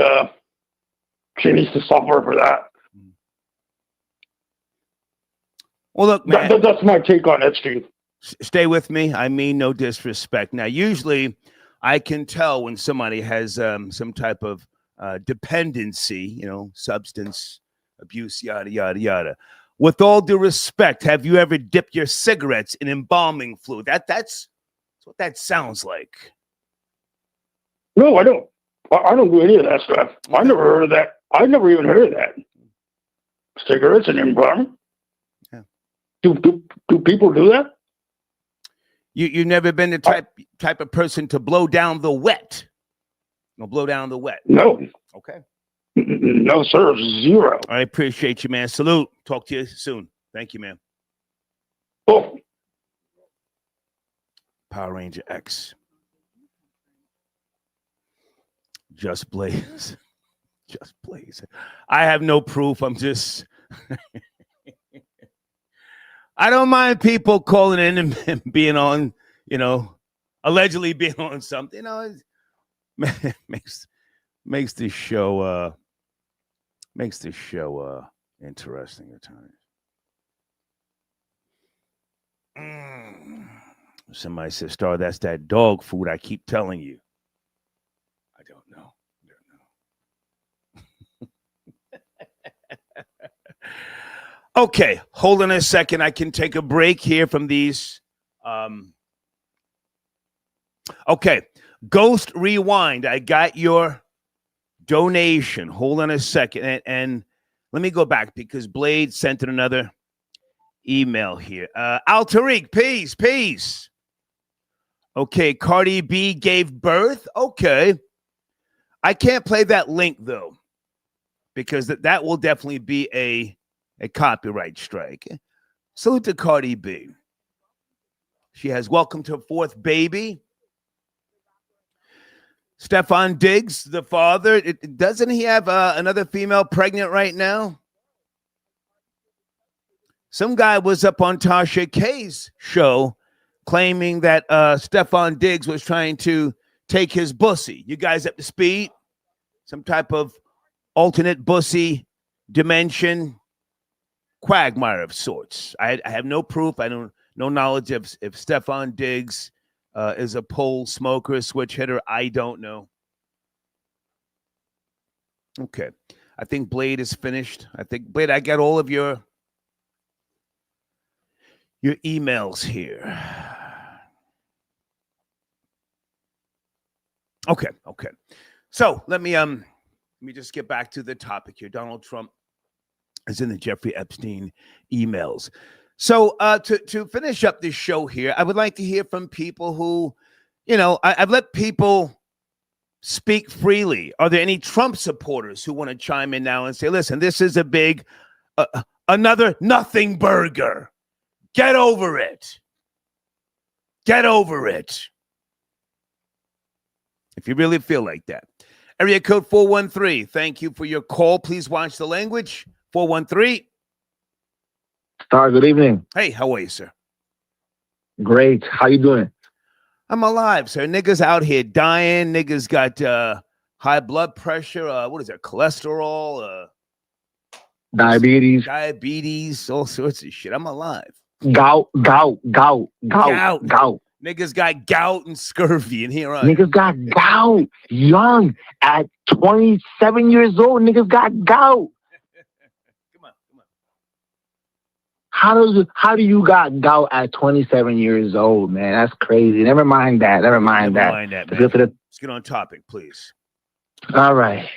she needs to suffer for that. Well, look, man. That's my take on Epstein. Stay with me. I mean no disrespect. Now, usually I can tell when somebody has some type of dependency, substance abuse, yada, yada, yada. With all due respect, have you ever dipped your cigarettes in embalming fluid? That's what that sounds like. No, I don't. I don't do any of that stuff. I never heard of that. I never even heard of that. Cigarettes and embalming? Yeah. Do people do that? You've never been the type of person to blow down the wet? Blow down the wet? No. Okay. No, sir. Zero. I appreciate you, man. Salute. Talk to you soon. Thank you, man. Oh. Power Ranger X. Just Blaze. Just Blaze. I have no proof. I'm just... I don't mind people calling in and being on, allegedly being on something. It makes this show interesting at times. Somebody said, Star, that's that dog food I keep telling you. I don't know. Okay, hold on a second. I can take a break here from these. Okay, Ghost Rewind. I got your donation. Hold on a second. And let me go back because Blade sent in another email here. Al Tariq, peace. Okay, Cardi B gave birth. Okay. I can't play that link, though, because that will definitely be a copyright strike. Salute to Cardi B. She has welcomed her fourth baby. Stefan Diggs, the father, doesn't he have another female pregnant right now? Some guy was up on Tasha K's show claiming that Stefan Diggs was trying to take his bussy. You guys up to speed? Some type of alternate bussy dimension quagmire of sorts. I have no proof. I don't no knowledge of if Stefan Diggs is a pole smoker, switch hitter. I don't know. Okay. I think Blade is finished. I think, Blade, I got all of your emails here. Okay. So let me just get back to the topic here. Donald Trump is in the Jeffrey Epstein emails. So to finish up this show here, I would like to hear from people who, I've let people speak freely. Are there any Trump supporters who want to chime in now and say, listen, this is a big, another nothing burger. Get over it. Get over it. If you really feel like that. Area code 413. Thank you for your call. Please watch the language. 413. Star, good evening. Hey, how are you, sir? Great. How you doing? I'm alive, sir. Niggas out here dying. Niggas got high blood pressure. What is it? Cholesterol. Diabetes. All sorts of shit. I'm alive. Gout. Niggas got gout and scurvy, and here I am. Niggas got gout. Young at 27 years old. Niggas got gout. Come on. How do you got gout at 27 years old, man? That's crazy. Never mind that. Man. Let's get on topic, please. All right.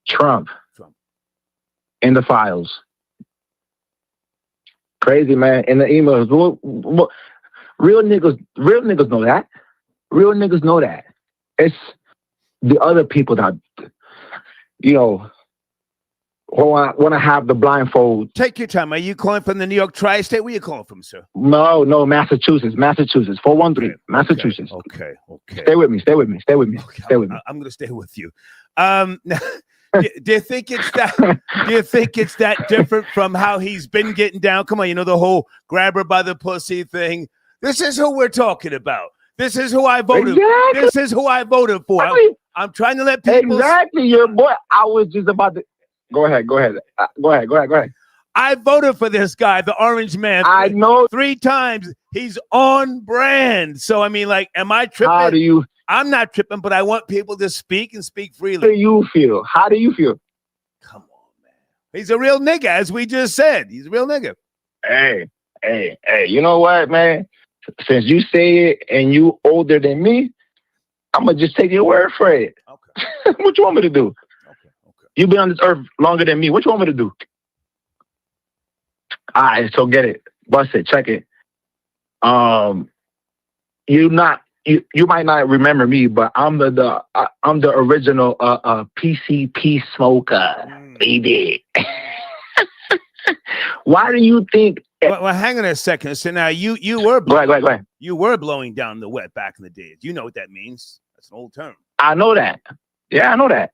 Trump. In the files. Crazy, man. In the emails. Real niggas know that. Real niggas know that. It's the other people that, want to have the blindfold. Take your time. Are you calling from the New York Tri-State? Where are you calling from, sir? No, Massachusetts. 413, okay. Massachusetts. Okay. Stay with me. Okay, I'm going to stay with you. Do you think it's that? Do you think it's that different from how he's been getting down? Come on, the whole grab her by the pussy thing. This is who we're talking about. This is who I voted. Exactly. This is who I voted for. I'm trying to let people. Exactly, your boy. I was just about to. Go ahead. Go ahead. I voted for this guy, the Orange Man. I know 3 times. He's on brand. So I mean, am I tripping? How do you? I'm not tripping, but I want people to speak and speak freely. How do you feel? Come on, man. He's a real nigga, as we just said. He's a real nigga. Hey. You know what, man? Since you say it and you older than me, I'm going to just take your word for it. Okay. What you want me to do? Okay. You've been on this earth longer than me. What you want me to do? All right, so get it. Bust it. Check it. You might not remember me, but I'm the original PCP smoker, baby. Why do you think? Well, hang on a second. So now you were blowing, go ahead. You were blowing down the wet back in the days. You know what that means? That's an old term. I know that. Yeah, I know that.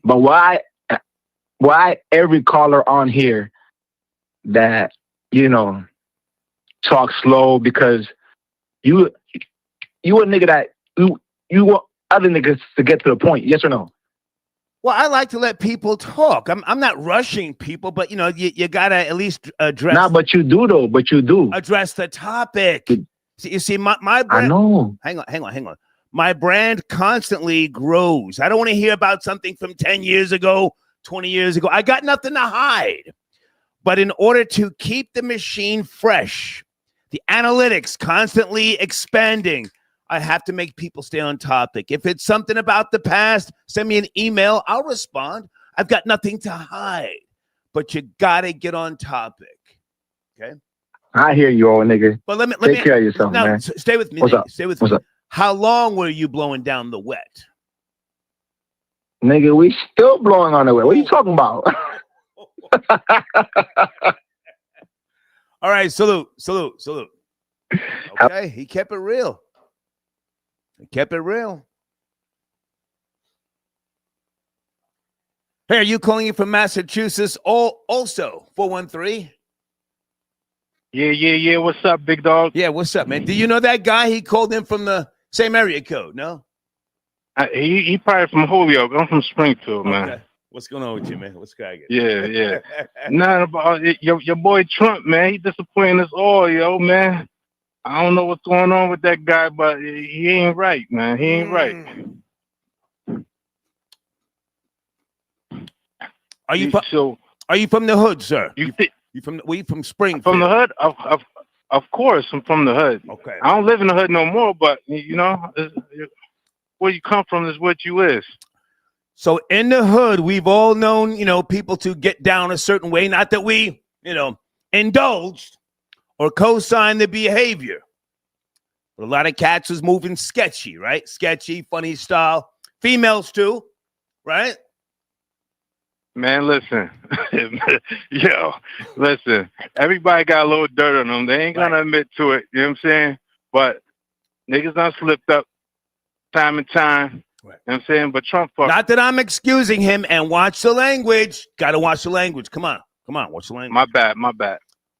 But why every caller on here that talk slow? Because you a nigga that you want other niggas to get to the point. Yes or no? Well, I like to let people talk. I'm not rushing people, but you gotta at least address. Nah, but you do though. But you do address the topic. You see, my brand. I know. Hang on. My brand constantly grows. I don't want to hear about something from 10 years ago, 20 years ago. I got nothing to hide. But in order to keep the machine fresh, the analytics constantly expanding, I have to make people stay on topic. If it's something about the past, send me an email. I'll respond. I've got nothing to hide. But you got to get on topic. Okay? I hear you, old nigga. But let me take care of yourself, man. Stay with me. What's up? Stay with What's me. Up? How long were you blowing down the wet? Nigga, we still blowing on the wet. What are you talking about? All right, salute. Okay, he kept it real. Hey, are you calling in from Massachusetts? Also, 413? Yeah. What's up, big dog? Yeah, what's up, man? Do you know that guy? He called in from the same area code, no? He probably from Holyoke. I'm from Springfield, man. Okay. What's going on with you, man? What's cracking? Yeah. Nah, your boy Trump, man. He disappointing us all, yo, man. I don't know what's going on with that guy, but he ain't right, man. He ain't right. Are you from the hood, sir? You from Springfield? From the hood? Of course, I'm from the hood. Okay. I don't live in the hood no more, but where you come from is what you is. So in the hood, we've all known, people to get down a certain way. Not that we, indulged or co-signed the behavior. But a lot of cats was moving sketchy, right? Sketchy, funny style. Females too, right? Man, listen. Listen. Everybody got a little dirt on them. They ain't going to admit to it. You know what I'm saying? But niggas done slipped up time and time. Right. You know what I'm saying? But Trump fucked. Not that I'm excusing him, and watch the language. Got to watch the language. Come on. Watch the language. My bad.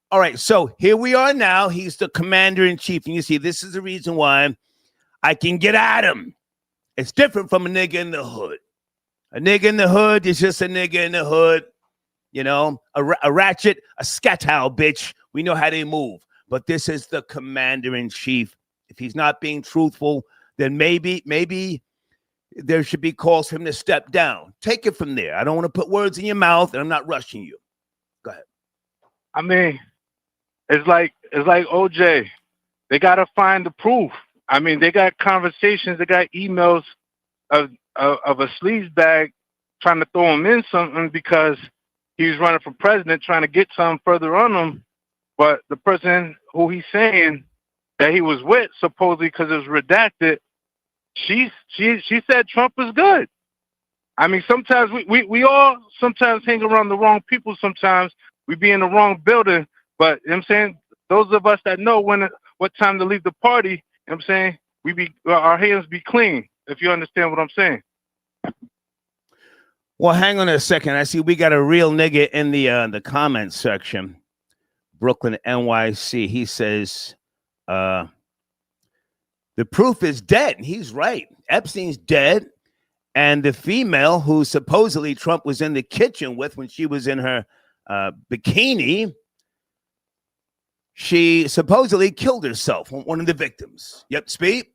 All right, so here we are now. He's the commander-in-chief. And you see, this is the reason why I can get at him. It's different from a nigga in the hood. A nigga in the hood is just a nigga in the hood. A ratchet, a scattile bitch. We know how they move. But this is the commander-in-chief. If he's not being truthful, then maybe there should be calls for him to step down. Take it from there. I don't want to put words in your mouth, and I'm not rushing you. Go ahead. I mean, it's like OJ. They got to find the proof. I mean, they got conversations. They got emails of a sleaze bag trying to throw him in something because he was running for president, trying to get something further on him. But the person who he's saying that he was with, supposedly because it was redacted, she said Trump is good. I mean, sometimes we all sometimes hang around the wrong people. Sometimes we be in the wrong building. But you know what I'm saying, those of us that know what time to leave the party, you know what I'm saying, our hands be clean, if you understand what I'm saying. Well, hang on a second. I see we got a real nigga in the comment section. Brooklyn, NYC. He says, the proof is dead. He's right. Epstein's dead. And the female who supposedly Trump was in the kitchen with when she was in her bikini, she supposedly killed herself, one of the victims. Yep, Speed.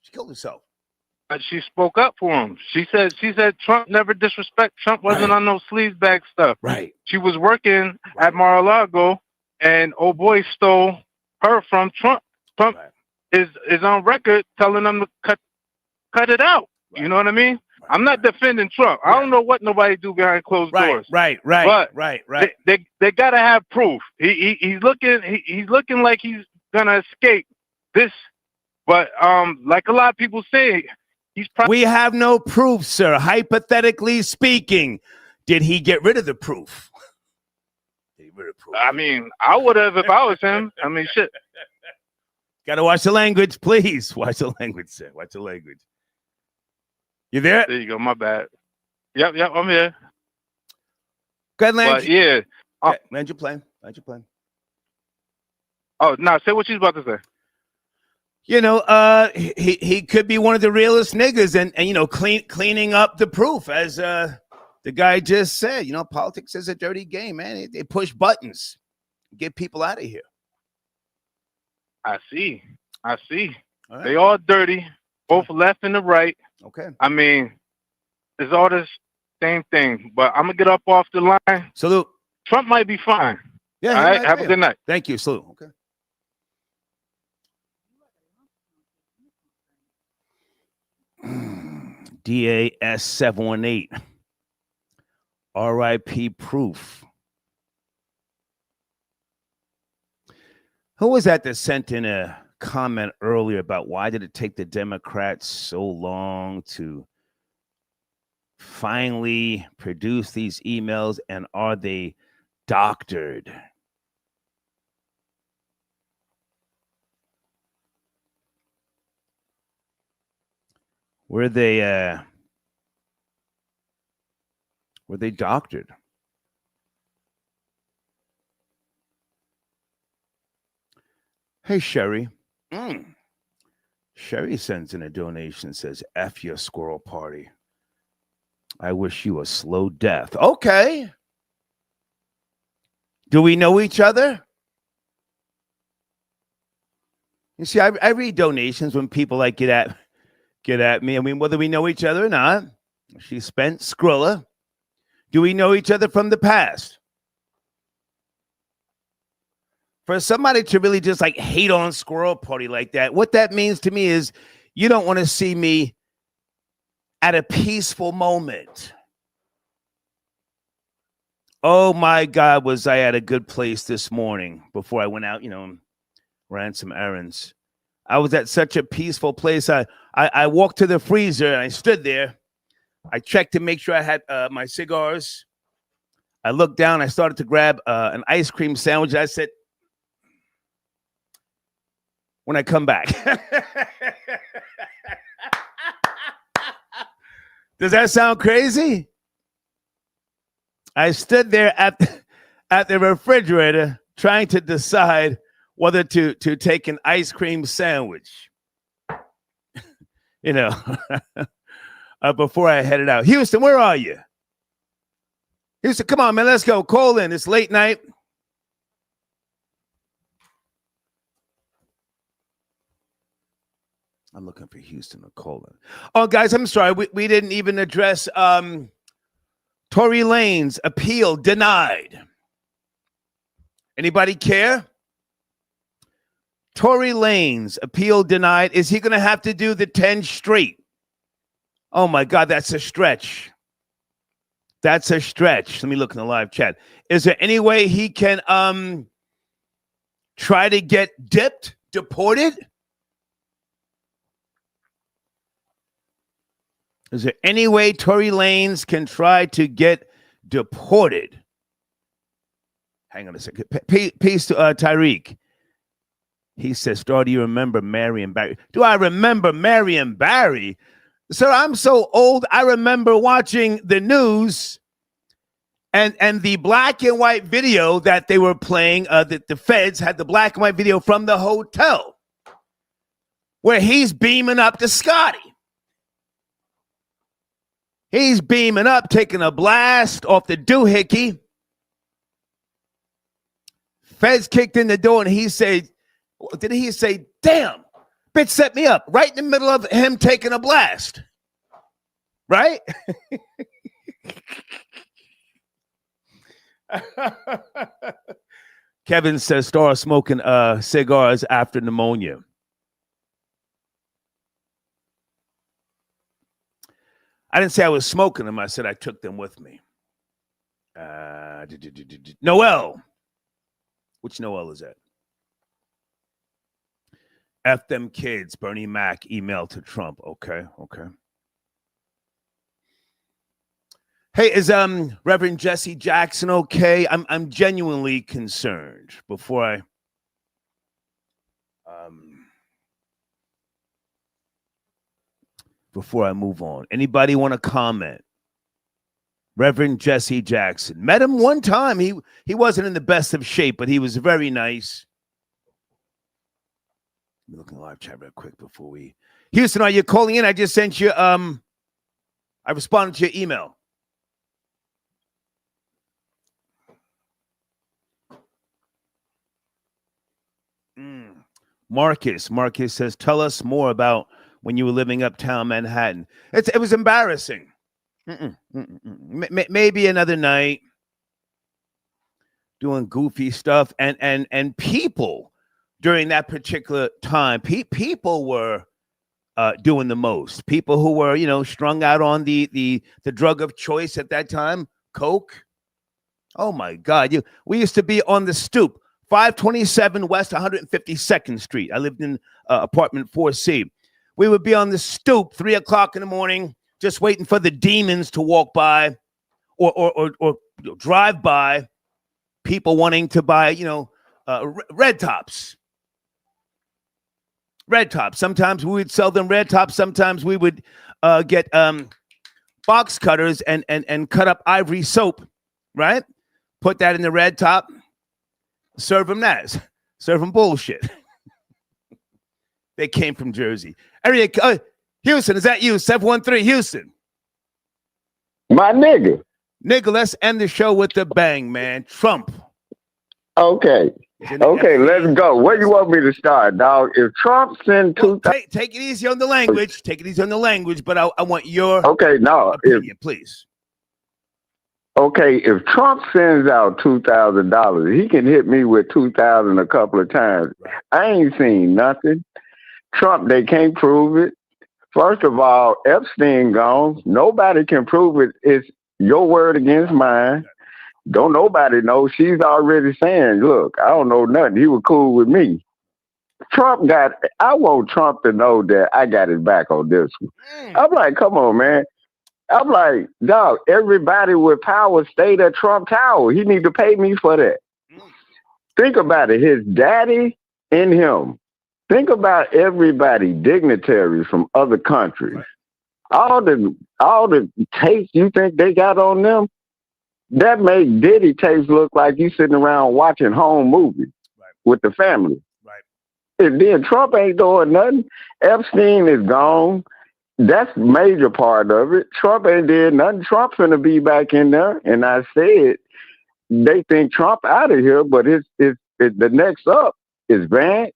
She killed herself. But she spoke up for him. She said Trump never disrespect. Trump wasn't on no sleazebag stuff. Right. She was working at Mar-a-Lago, and old boy stole her from Trump. Trump is on record telling them to cut it out. Right. You know what I mean? Right. I'm not defending Trump. I don't know what nobody do behind closed doors. Right. But right. They gotta have proof. He's looking like he's gonna escape this. But like a lot of people say, we have no proof, sir. Hypothetically speaking, did he get rid of the proof? I mean, I would have if I was him. I mean, shit. Got to watch the language, please. Watch the language, sir. Watch the language. You there? There you go. My bad. Yep, I'm here. Go ahead, land. But yeah. Okay, land your plane. Oh, no, say what you was about to say. He could be one of the realest niggas and cleaning up the proof, as the guy just said. Politics is a dirty game, man. They push buttons, get people out of here. I see. All right. They all dirty, both left and the right. Okay. I mean, it's all the same thing. But I'm gonna get up off the line. Salute. Trump might be fine. Yeah. All right. Have a good night. Thank you. Salute. Okay. DAS 718. RIP proof. Who was that sent in a comment earlier about why did it take the Democrats so long to finally produce these emails, and are they doctored? Were they doctored? Hey, Sherry. Sherry sends in a donation, says, F your squirrel party. I wish you a slow death. Okay. Do we know each other? You see, I read donations when people like get at me. I mean, whether we know each other or not. She spent Skrilla. Do we know each other from the past? For somebody to really just like hate on Squirrel Party like that, what that means to me is you don't want to see me at a peaceful moment. Oh my God, was I at a good place this morning before I went out, and ran some errands. I was at such a peaceful place. I walked to the freezer and I stood there. I checked to make sure I had my cigars. I looked down. I started to grab an ice cream sandwich. I said, when I come back. Does that sound crazy? I stood there at the refrigerator trying to decide whether to take an ice cream sandwich, before I headed out. Houston, where are you? Houston, come on, man, let's go. Call in. It's late night. I'm looking for Houston or Colin. Oh, guys, I'm sorry. We didn't even address Tory Lanez appeal denied. Anybody care? Tory Lanez appeal denied. Is he going to have to do the 10 straight? Oh, my God, that's a stretch. That's a stretch. Let me look in the live chat. Is there any way he can try to get deported? Is there any way Tory Lanez can try to get deported? Hang on a second. Peace to Tyreek. He says, Star, do you remember Marion Barry? Do I remember Marion Barry? Sir, I'm so old, I remember watching the news and the black and white video that they were playing, that the feds had the black and white video from the hotel where he's beaming up to Scotty. He's beaming up, taking a blast off the doohickey. Feds kicked in the door and he said, did he say, damn, bitch set me up right in the middle of him taking a blast? Right? Kevin says, Star smoking cigars after pneumonia. I didn't say I was smoking them. I said I took them with me. Noel. Which Noel is that? F them kids. Bernie Mac email to Trump. Okay. Hey, is Reverend Jesse Jackson okay? I'm genuinely concerned before I move on. Anybody want to comment? Reverend Jesse Jackson. Met him one time. He wasn't in the best of shape, but he was very nice. Let me look in the live chat real quick before we... Houston, are you calling in? I just sent you... I responded to your email. Marcus says, tell us more about when you were living uptown Manhattan. It was embarrassing. Maybe another night doing goofy stuff, and people during that particular time, people were doing the most. People who were, strung out on the drug of choice at that time, coke. Oh my God, we used to be on the stoop, 527 West 152nd Street. I lived in apartment 4C. We would be on the stoop 3 o'clock in the morning, just waiting for the demons to walk by or drive by. People wanting to buy, red tops. Red tops. Sometimes we would sell them red tops. Sometimes we would get box cutters and cut up ivory soap, right? Put that in the red top. Serve them that. Serve them bullshit. They came from Jersey. Houston, is that you? 713 Houston. My nigga. Nigga, let's end the show with the bang, man. Trump Okay. Okay, let's go. Where you want me to start, dog? If Trump send take it easy on the language. Take it easy on the language, but I want your opinion, please. Okay, if Trump sends out $2,000, he can hit me with $2,000 a couple of times. I ain't seen nothing. Trump, they can't prove it. First of all, Epstein gone. Nobody can prove it. It's your word against mine. Don't nobody know. She's already saying, look, I don't know nothing. He was cool with me. I want Trump to know that I got his back on this one. I'm like, come on, man. I'm like, dog, everybody with power stayed at Trump Tower. He need to pay me for that. Think about it. His daddy and him. Think about everybody, dignitaries from other countries. All the tapes you think they got on them, that make Diddy tapes look like you sitting around watching home movies with the family. And then Trump ain't doing nothing. Epstein is gone. That's major part of it. Trump ain't did nothing. Trump finna be back in there. And I said, they think Trump out of here, but it's the next up is Vance.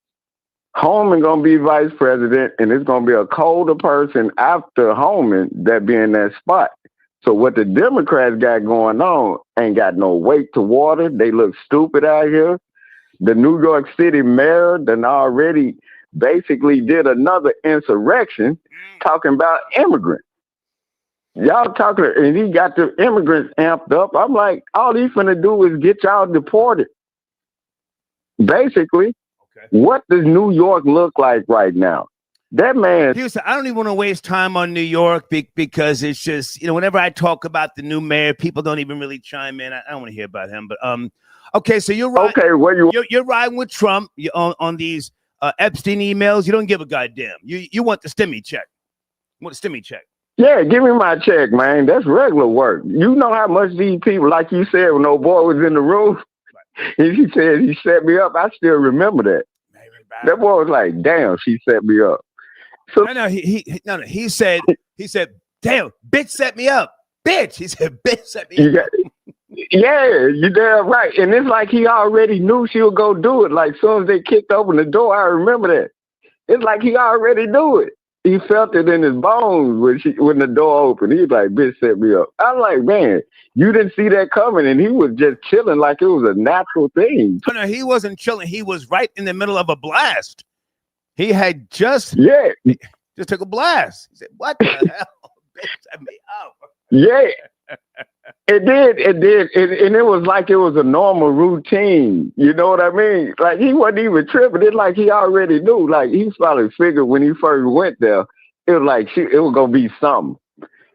Holman gonna be vice president, and it's gonna be a colder person after Holman that be in that spot. So what the Democrats got going on ain't got no weight to water. They look stupid out here. The New York City mayor done already basically did another insurrection talking about immigrants. Y'all talking, and he got the immigrants amped up. I'm like, all he's finna do is get y'all deported. Basically, what does New York look like right now? That man. Houston, I don't even want to waste time on New York because it's just, whenever I talk about the new mayor, people don't even really chime in. I don't want to hear about him, but okay, so you're right. Okay, you're riding with Trump on these Epstein emails. You don't give a goddamn. You want the stimmy check. You want the stimmy check. Yeah, give me my check, man. That's regular work. You know how much these people, like you said, when old boy was in the room, and he said he set me up. I still remember that. That boy was like, "Damn, she set me up." So he said, "Damn, bitch set me up, bitch." He said, "Bitch set me up." Yeah, you're damn right. And it's like he already knew she would go do it. Like, as soon as they kicked open the door, I remember that. It's like he already knew it. He felt it in his bones when the door opened. He was like, "Bitch set me up." I'm like, man, you didn't see that coming. And he was just chilling like it was a natural thing. No, he wasn't chilling. He was right in the middle of a blast. He had just took a blast. He said, "What the hell? Bitch set me up." Yeah. It did, and it was like it was a normal routine. You know what I mean? Like, he wasn't even tripping. It's like he already knew. Like, he probably figured when he first went there, it was like it was gonna be something.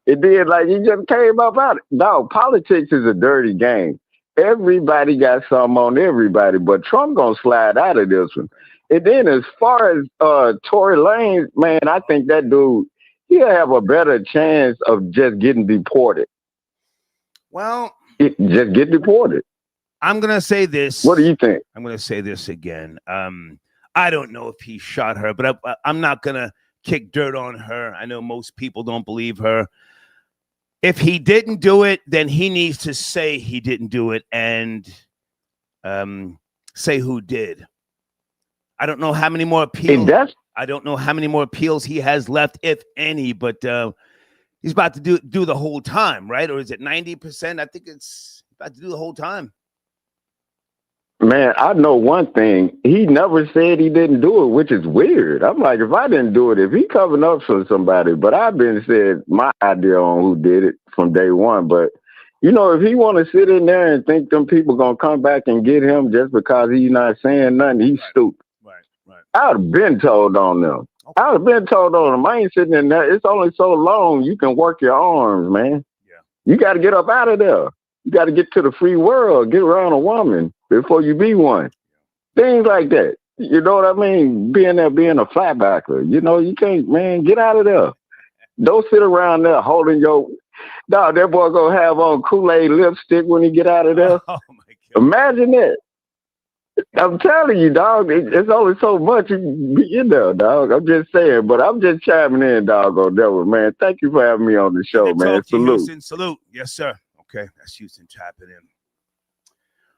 It did, like, he just came up out it. No, politics is a dirty game. Everybody got something on everybody, but Trump gonna slide out of this one. And then as far as Tory Lanez, man, I think that dude, he'll have a better chance of just getting deported. Well, just get deported. I'm going to say this. What do you think? I'm going to say this again. I don't know if he shot her, but I'm not going to kick dirt on her. I know most people don't believe her. If he didn't do it, then he needs to say he didn't do it and say who did. I don't know how many more appeals. I don't know how many more appeals he has left, if any, but he's about to do the whole time, right? Or is it 90%? I think it's about to do the whole time. Man, I know one thing. He never said he didn't do it, which is weird. I'm like, if I didn't do it, if he covering up for somebody, but I've been said my idea on who did it from day one. But, if he want to sit in there and think them people going to come back and get him just because he's not saying nothing, he's stupid. Right. I would have been told on them. Okay. I would have been told on them. I ain't sitting in there. It's only so long you can work your arms, man. Yeah. You got to get up out of there. You got to get to the free world, get around a woman before you be one. Things like that. You know what I mean? Being a flatbacker. You can't, man, get out of there. Don't sit around there holding your... Dog, that boy gonna have on Kool-Aid lipstick when he get out of there. Oh, my God. Imagine that. I'm telling you, dog, it's only so much you can be in there, dog. I'm just saying, but I'm just chiming in, dog, on that one, man. Thank you for having me on the show, man. Salute. Houston. Salute. Yes, sir. Okay, that's Houston tapping in.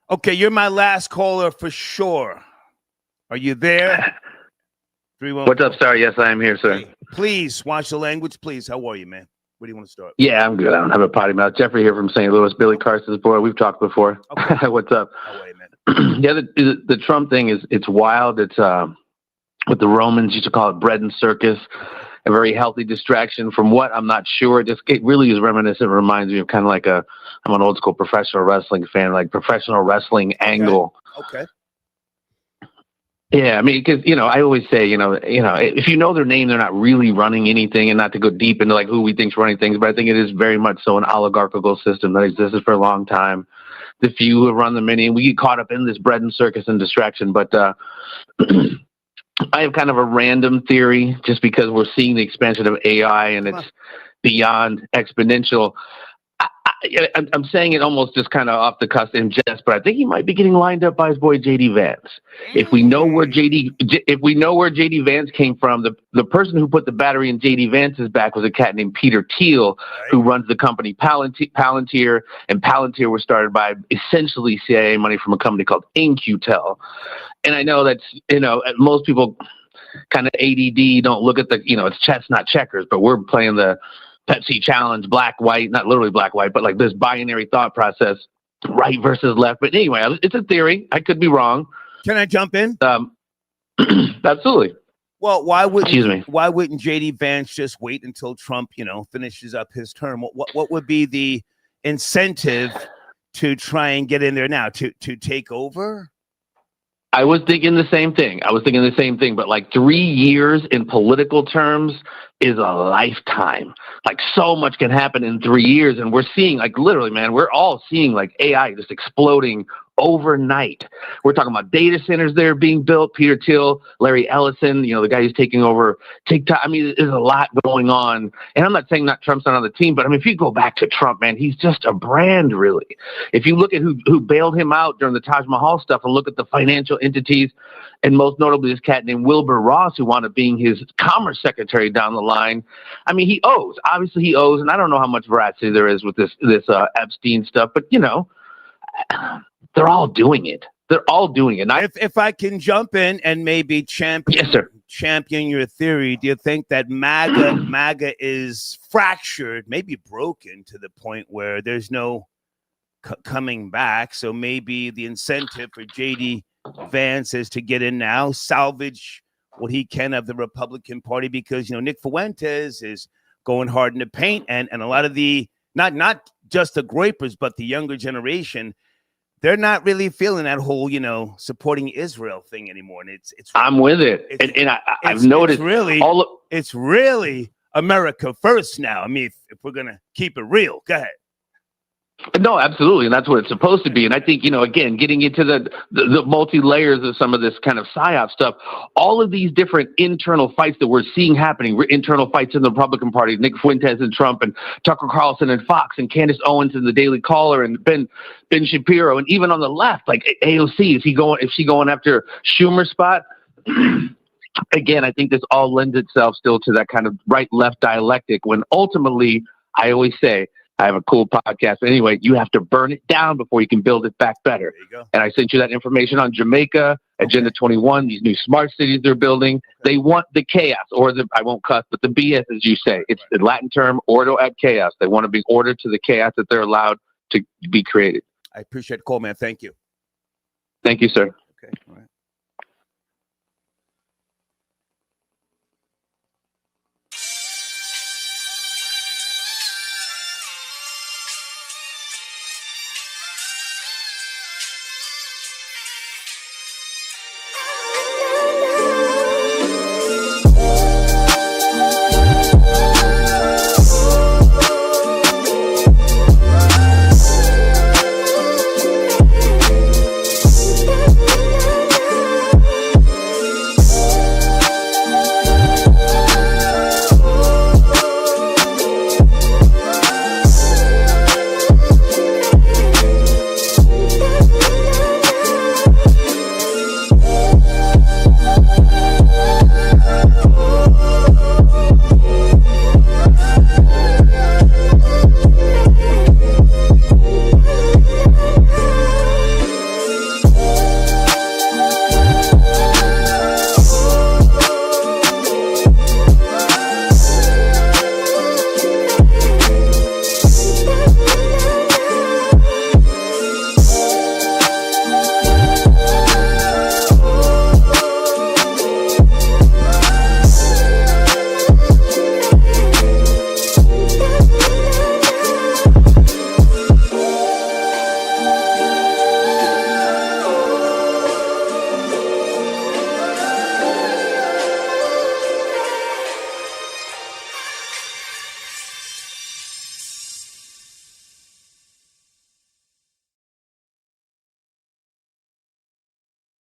Okay, you're my last caller for sure. Are you there? 314. What's up, sir? Yes, I am here, sir. Hey, please, watch the language, please. How are you, man? Where do you want to start? Yeah, I'm good. I don't have a potty mouth. Jeffrey here from St. Louis. Billy Carson's boy. We've talked before. Okay. What's up? How are you, man? Yeah, the Trump thing it's wild. It's what the Romans used to call it bread and circus. A very healthy distraction from what I'm not sure. It really is reminiscent. It reminds me of kind of like I'm an old school professional wrestling fan, like professional wrestling angle. Okay. Yeah, I mean, because I always say, if you know their name, they're not really running anything, and not to go deep into like who we think's running things, but I think it is very much so an oligarchical system that existed for a long time. The few who run the many, and we get caught up in this bread and circus and distraction. But I have kind of a random theory, just because we're seeing the expansion of AI and it's beyond exponential. I'm saying it almost just kind of off the cuff in jest, but I think he might be getting lined up by his boy JD Vance. If we know where JD Vance came from, the person who put the battery in JD Vance's back was a cat named Peter Thiel, who runs the company Palantir, and Palantir was started by essentially CIA money from a company called In-Q-Tel. And I know that's most people kind of ADD don't look at it's chess not checkers, but we're playing the Pepsi challenge, black, white, not literally black, white, but like this binary thought process, right versus left. But anyway, it's a theory. I could be wrong. Can I jump in? Absolutely. Well, why wouldn't JD Vance just wait until Trump, finishes up his term? What would be the incentive to try and get in there now to take over? I was thinking the same thing. But like 3 years in political terms is a lifetime. Like so much can happen in 3 years. And we're seeing like literally, man, we're all seeing like AI just exploding overnight. We're talking about data centers that are being built. Peter Thiel, Larry Ellison, the guy who's taking over TikTok. I mean, there's a lot going on. And I'm not saying Trump's not on the team, but I mean, if you go back to Trump, man, he's just a brand, really. If you look at who bailed him out during the Taj Mahal stuff and look at the financial entities, and most notably this cat named Wilbur Ross, who wound up being his commerce secretary down the line. I mean, he owes. Obviously, he owes, and I don't know how much veracity there is with this Epstein stuff, but they're all doing it. And if I can jump in and maybe champion your theory, do you think that MAGA is fractured, maybe broken to the point where there's no coming back? So maybe the incentive for JD Vance is to get in now, salvage what he can of the Republican Party, because Nick Fuentes is going hard in the paint, and a lot of the not just the grapers, but the younger generation, they're not really feeling that whole supporting Israel thing anymore. And it's I'm with it, and I've noticed it's really America first now. I mean, if we're gonna keep it real, go ahead. No, absolutely, and that's what it's supposed to be. And I think, again, getting into the multi-layers of some of this kind of psyop stuff, all of these different internal fights that we're seeing happening, internal fights in the Republican Party, Nick Fuentes and Trump, and Tucker Carlson and Fox, and Candace Owens and the Daily Caller, and Ben Shapiro, and even on the left, like AOC, is she going after Schumer's spot? Again, I think this all lends itself still to that kind of right-left dialectic, when ultimately, I always say, I have a cool podcast. Anyway, you have to burn it down before you can build it back better. And I sent you that information on Jamaica, Agenda 21, these new smart cities they're building. They want the chaos, or I won't cuss, but the BS, as you say. It's the Latin term, ordo ad chaos. They want to be order to the chaos that they're allowed to be created. I appreciate the call, man. Thank you. Thank you, sir.